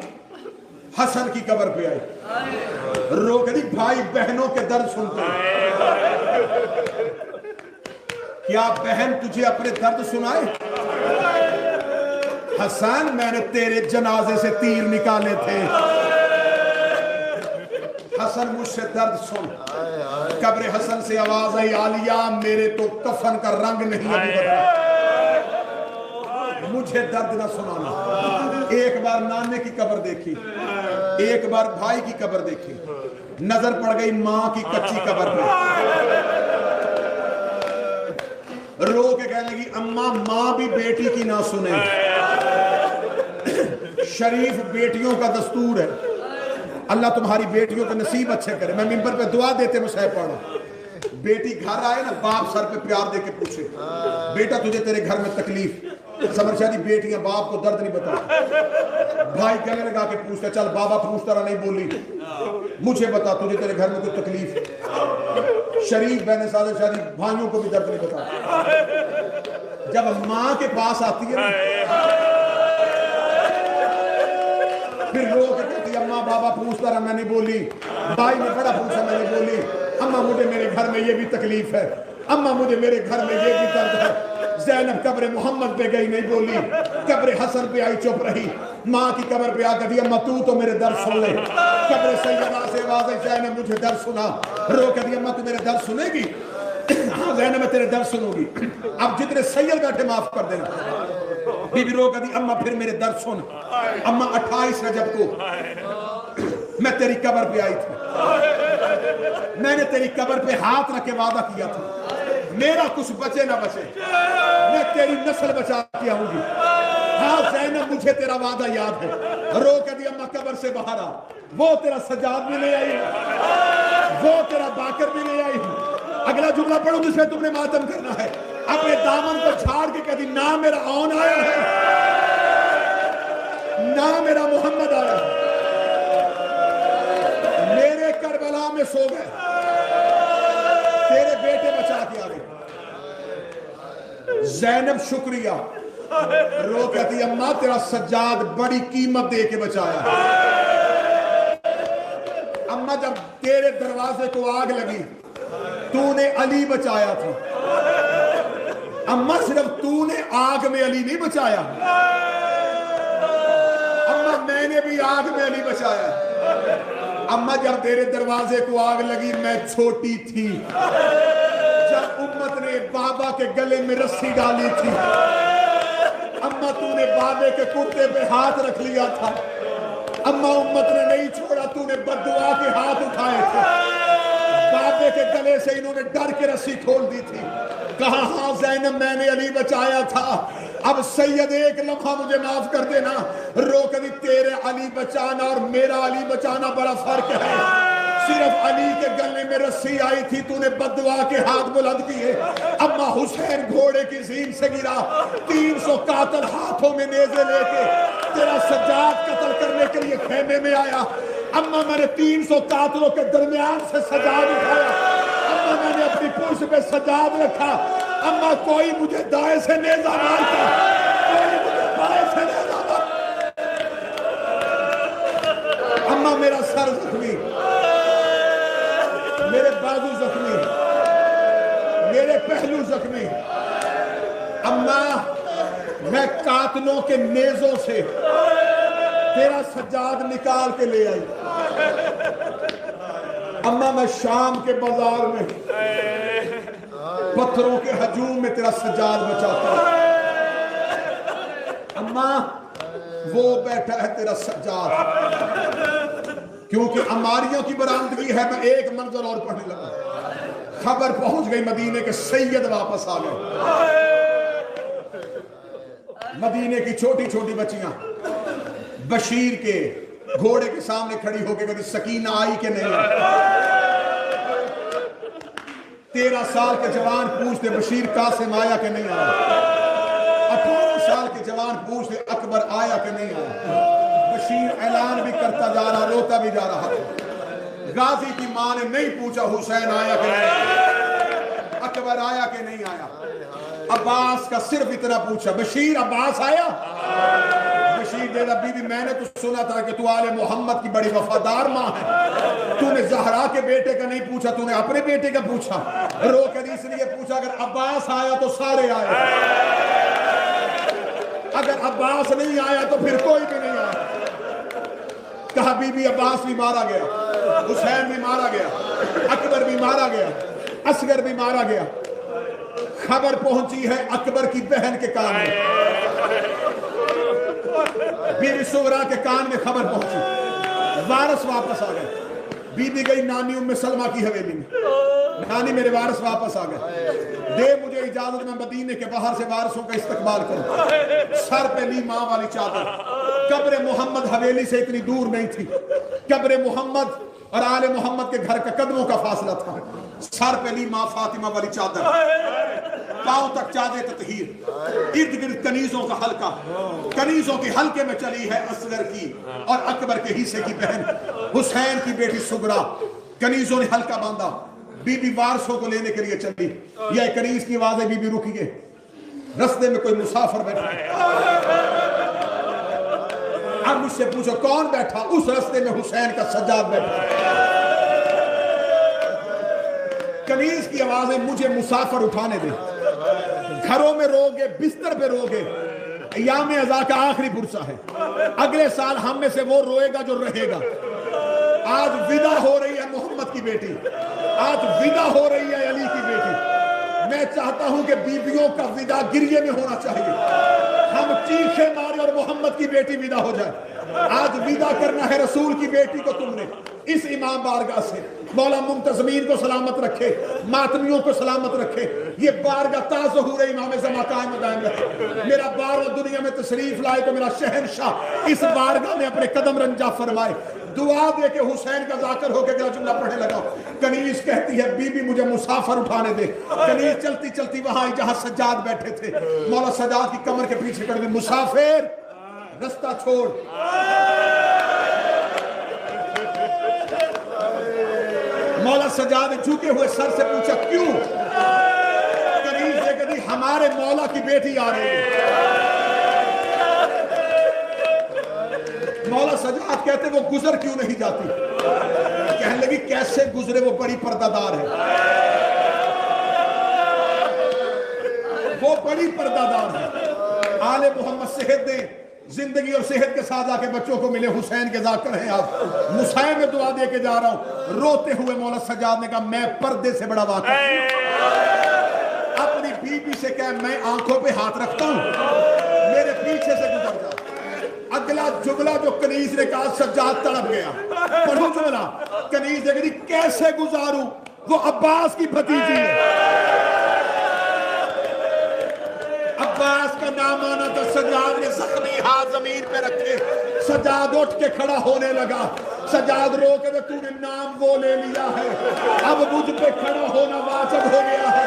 حسن کی قبر پہ آئی. رو کے دی بھائی بہنوں کے درد سنتے ہیں. کیا بہن تجھے اپنے درد سنائے؟ حسن میں نے تیرے جنازے سے تیر نکالے تھے. حسن مجھ سے درد سن. قبر حسن سے آواز آئی عالیہ میرے تو کفن کا رنگ نہیں ابھی بدلا, مجھے درد نہ سنانا. ایک بار نانے کی قبر دیکھی, ایک بار بھائی کی قبر دیکھی, نظر پڑ گئی ماں کی کچی قبر پہ. رو کے کہنے لگی اماں ماں بھی بیٹی کی نہ سنے. شریف بیٹیوں کا دستور ہے. اللہ تمہاری بیٹیوں کے نصیب اچھے کرے. میں منبر پہ دعا دیتے مسائل پڑھا. بیٹی گھر آئے نا, باپ سر پہ پیار دے کے پوچھے بیٹا تجھے تیرے گھر میں تکلیف. سمر شاہ دی بیٹیاں باپ کو درد نہیں بتا. بھائی گلے لگا کے پوچھتا چل بابا تو اس طرح نہیں بولی, مجھے بتا تجھے تیرے گھر میں کوئی تکلیف. شریف بہن سادہ شادی بھائیوں کو بھی درد نہیں بتا. جب ماں کے پاس آتی ہے پھر رو کے کہتی اماں بابا پوچھتا رہا میں نہیں بولی, بھائی نے بڑا پوچھا میں نہیں بولی, اماں مجھے میرے گھر میں یہ بھی تکلیف ہے, اماں مجھے میرے گھر میں یہ بھی درد ہے. زینب قبر محمد پہ گئی نہیں بولی, قبر حسن پہ آئی چپ رہی. ماں کی قبر پہ آ کر دی اماں تو میرے درد سن لے. قبر سیدہ سے آواز آئی زینب مجھے درد سنا. رو کر دی اماں تو میرے درد سنے گی؟ ہاں زینب میں تیرے درد سنوں گی. اب جتنے سید بیٹھے معاف کر دینا. بی بی رو کر دی اماں پھر میرے درد سن. اماں 28 رجب کو میں تیری قبر پہ آئی تھی, میں نے تیری قبر پہ ہاتھ رکھ کے وعدہ کیا تھا میرا کچھ بچے نہ بچے, میں تیری نسل بچا کے آؤں گی. ہاں زینب مجھے تیرا وعدہ یاد ہے. رو کے دی اماں قبر سے باہر آ, وہ تیرا سجاد بھی نہیں آئی, وہ تیرا باکر بھی نہیں آئی. اگلا جملہ پڑھو جس میں تم نے ماتم کرنا ہے. اپنے دامن کو چھاڑ کے کہتی نہ میرا آن آیا ہے, نہ میرا محمد آیا ہے, میرے کربلا میں سو گئے. کے آگے. زینب شکریہ رو کہتی اماں تیرا سجاد بڑی قیمت دے کے بچایا. اماں جب تیرے دروازے کو آگ لگی تو نے علی بچایا تھا. اماں صرف تو نے آگ میں علی نہیں بچایا, اماں میں نے بھی آگ میں علی بچایا. اماں جب تیرے دروازے کو آگ لگی میں چھوٹی تھی, جب امت نے بابا کے گلے میں رسی ڈالی تھی, اماں تو نے بابے کے کرتے پہ ہاتھ رکھ لیا تھا, اماں امت نے نہیں چھوڑا, تو نے بددعا کے ہاتھ اٹھائے تھے, بابے کے گلے سے انہوں نے ڈر کے رسی کھول دی تھی. کہا ہاں زینب میں نے علی بچایا تھا, اب سید ایک لمحہ مجھے معاف کر دینا. رو کبھی تیرے علی بچانا اور میرا علی بچانا بڑا فرق ہے. صرف علی کے گلے میں رسی آئی تھی, تو نے بددعا کے ہاتھ بلند کیے. اما حسین گھوڑے کی زین سے گرا, 300 قاتل ہاتھوں میں نیزے لے کے تیرا سجاد قتل کرنے کے لیے خیمے میں آیا. اما میں نے 300 قاتلوں کے درمیان سے سجاد اٹھایا, اما میں نے اپنی پوچھ پہ سجاد رکھا. اما کوئی مجھے دائیں سے نیزہ مارتا, کوئی مجھے بائیں سے نیزہ مارتا. اما میرا سر زخمی, میرے بازو زخمی, میرے پہلو زخمی. اما میں قاتلوں کے نیزوں سے تیرا سجاد نکال کے لے آئی. اما میں شام کے بازار میں پتھروں کے ہجوم میں تیرا سجاد بچاتا ہوں. اما وہ بیٹھا ہے تیرا سجاد, کیونکہ عماریوں کی برآمدگی ہے. میں ایک منظر اور پڑھنے لگا, خبر پہنچ گئی مدینے کے سید واپس آ گئے. مدینے کی چھوٹی چھوٹی بچیاں بشیر کے گھوڑے کے سامنے کھڑی ہو کے کبھی سکینہ آئی کہ نہیں آئی. 13 سال کے جوان پوچھتے بشیر قاسم آیا کہ نہیں آیا. 18 سال کے جوان پوچھتے اکبر آیا کہ نہیں آیا. بشیر اعلان بھی کرتا جا رہا, روتا بھی جا رہا. غازی کی ماں نے نہیں پوچھا حسین آیا کہ نہیں آیا, اکبر آیا کہ نہیں آیا. عباس کا صرف اتنا پوچھا بشیر عباس آیا. بشیر دے دا بی بی میں نے تو سنا تھا کہ تو آل محمد کی بڑی وفادار ماں ہے, تو نے زہرا کے بیٹے کا نہیں پوچھا, تو نے اپنے بیٹے کا پوچھا. رو کر اس لیے پوچھا اگر عباس آیا تو سارے آئے, اگر عباس نہیں آیا تو پھر کوئی بھی نہیں آیا. کہا بی بی عباس بھی مارا گیا, حسین بھی مارا گیا, اکبر بھی مارا گیا, اصغر بھی مارا گیا. خبر پہنچی ہے اکبر کی بہن کے کان میں, بیوی صغرا کے کان میں خبر پہنچی. وارث واپس آ گئے. بی بی گئی نانی ام سلمہ کی حویلی میں, نانی میرے وارث واپس آ گئے, دے مجھے اجازت میں مدینے کے باہر سے وارثوں کا استقبال کروں. سر پہ لی ماں والی چادر. قبر محمد حویلی سے اتنی دور نہیں تھی, قبر محمد اور آل محمد کے گھر کا قدموں کا فاصلہ تھا. سر پہ لی ماں فاطمہ والی چادر, پاؤں تک چادر تطہیر, ارد گرد کنیزوں کا حلقہ, کنیزوں کے حلقے میں چلی ہے اصغر کی اور اکبر کے حصے کی بہن حسین کی بیٹی صغرا. کنیزوں نے حلقہ باندھا, بی بی وارثوں کو لینے کے لیے چلی. یہ کنیز کی آوازیں بی بی رکیے, رستے میں کوئی مسافر بیٹھا. اب مجھ سے پوچھو کون بیٹھا؟ اس رستے میں حسین کا سجاد بیٹھا. کنیز کی آوازیں مجھے مسافر اٹھانے دے, گھروں میں روگے, بستر پہ روگے. ایام ازا کا آخری پرسہ ہے, اگلے سال ہم میں سے وہ روئے گا جو رہے گا. آج ودا ہو رہی ہے محمد کی بیٹی, آج ودا ہو رہی ہے علی کی بیٹی. میں چاہتا ہوں کہ بیویوں کا ودا گریے میں ہونا چاہیے. ہم چیخے مارے اور محمد کی بیٹی ودا ہو جائے. آج ودا کرنا ہے رسول کی بیٹی کو. تم نے اس امام بارگاہ سے مولا منتظمین کو سلامت رکھے, ماتمیوں کو سلامت رکھے. یہ بارگاہ تاظہور امام زمان قائم دائم رکھے. میرا بارگاہ دنیا میں تشریف لائے تو میرا شہنشاہ اس بارگاہ میں اپنے قدم رنجا فرمائے. دعا دے کے حسین کا ذاکر ہو کے اگلا جملہ پڑھنے لگا. کنیز کہتی ہے بی بی مجھے مسافر اٹھانے دے. کنیز چلتی چلتی وہاں جہاں سجاد بیٹھے تھے, مولا سجاد کی کمر کے پیچھے کر دے. مسافر رستہ چھوڑ. مولا سجاد جھکے ہوئے سر سے پوچھا کیوں؟ ہمارے مولا کی بیٹی آ رہی ہے. مولا سجاد کہتے وہ گزر کیوں نہیں جاتی؟ کہنے لگی کیسے گزرے، وہ بڑی پردہ دار ہے، وہ بڑی پردہ دار ہے. آل محمد صحت دے، زندگی اور صحت کے ساتھ آ کے بچوں کو ملے. حسین کے ذاکر ہیں آپ. حسین میں دعا دے کے جا رہا ہوں. روتے ہوئے مولا سجاد نے کہا میں پردے سے بڑا واقف ہوں. اپنی بیوی سے کہا میں آنکھوں پہ ہاتھ رکھتا ہوں، میرے پیچھے سے گزر جا. اگلا جملہ جو کنیز نے کہا سجاد تڑپ گیا. پڑھو جملہ. کنیز نے کہا کیسے گزاروں، وہ عباس کی بھتیجی ہے. عباس کا نام آنا تو سجاد نے زخمی ہاتھ زمین پہ رکھے. سجاد اٹھ کے کھڑا ہونے لگا. سجاد رو کے تو نے نام وہ لے لیا ہے، اب مجھ پہ کھڑا ہونا واجب ہو گیا ہے.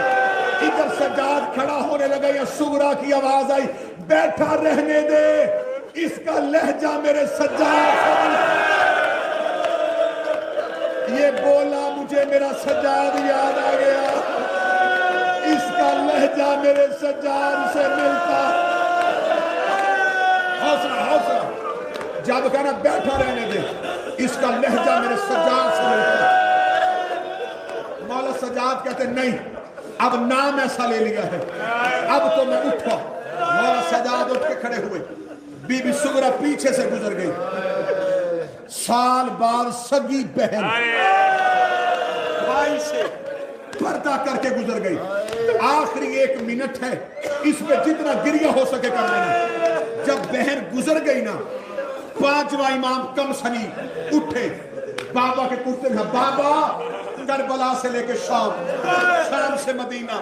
ادھر سجاد کھڑا ہونے لگا. یا سغرا کی آواز آئی بیٹھا رہنے دے، اس کا لہجہ میرے سجاد یہ بولا مجھے میرا سجاد یاد آ گیا. اس کا لہجہ میرے سجاد سے ملتا. حوصلہ حوصلہ. جب کہنا بیٹھا رہنے دے، اس کا لہجہ میرے سجاد سے ملتا. مولا سجاد کہتے نہیں، اب نام ایسا لے لیا ہے، اب تو میں اٹھا. مولا سجاد اٹھ کے کھڑے ہوئے. بی بی سغرا پیچھے سے گزر گئی. سال بعد سگی بہن بھائی سے پردہ کر کے گزر گئی. آخری 1 منٹ ہے، اس پہ جتنا گریہ ہو سکے کر لینا. جب بہن گزر گئی نا، 5واں امام کم سنی اٹھے. بابا کے کرتے میں بابا کربلا سے لے کے شام، شام سے مدینہ،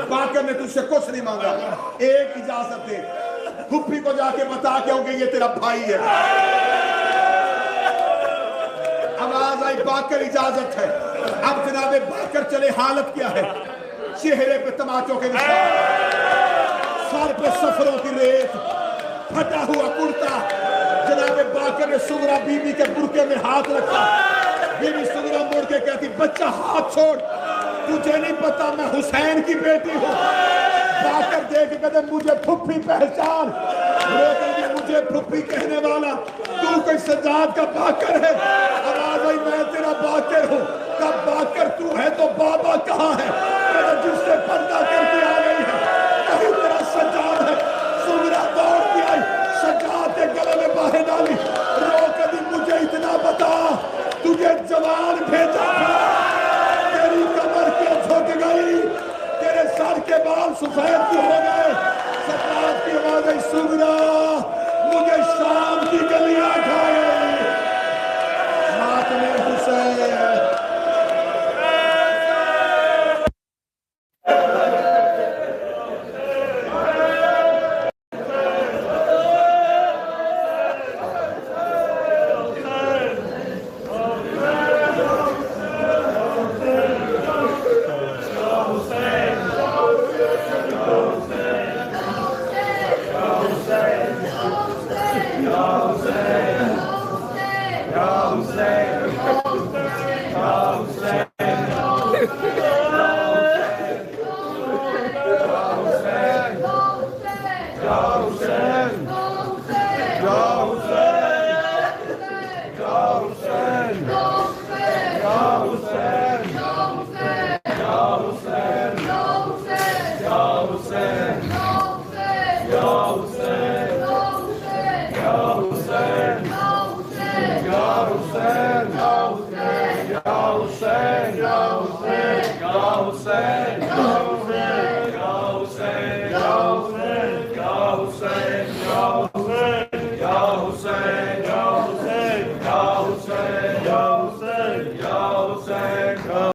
باقر نے تجھ سے کچھ نہیں مانگا، ایک اجازت دے، پھپھی کو جا کے بتا کے ہوں گے یہ تیرا بھائی ہے. آواز آئی باقر اجازت ہے. اب جناب باقر چلے. حالت کیا ہے؟ چہرے پہ تماچوں کے نشان، سر پہ سفروں کی ریت، پھٹا ہوا کرتا. جناب باقر نے سغرا بی بی کے برقعے میں ہاتھ رکھا. بی بی سغرا مڑ کے کہتی بچہ ہاتھ چھوڑ، تجھے نہیں پتا میں حسین کی بیٹی ہوں. باقر دیکھ کے کہتے مجھے پھپھی پہچان. مجھے پھپھی کہنے والا تو کوئی سجاد کا باقر ہے؟ آواز آئی میں تیرا باقر ہوں. کب باقر تو ہے تو بابا کہاں ہے؟ جس سے پردہ کر کے آ گئی ہے کہیں تیرا سجاد ہے. سغرا دوڑ کے آئی، سجاد کے گلے میں باہیں ڈالی. رو کبھی مجھے اتنا بتا، تجھے جوان بھیجا تھا، تیری کمر کیوں جھک گئی، تیرے سر کے بال سفید کیوں ہو گئے؟ سجاد کی آواز آئی سغرا مجھے شام کی گلیاں کھائے ماتم حسین. Hussein,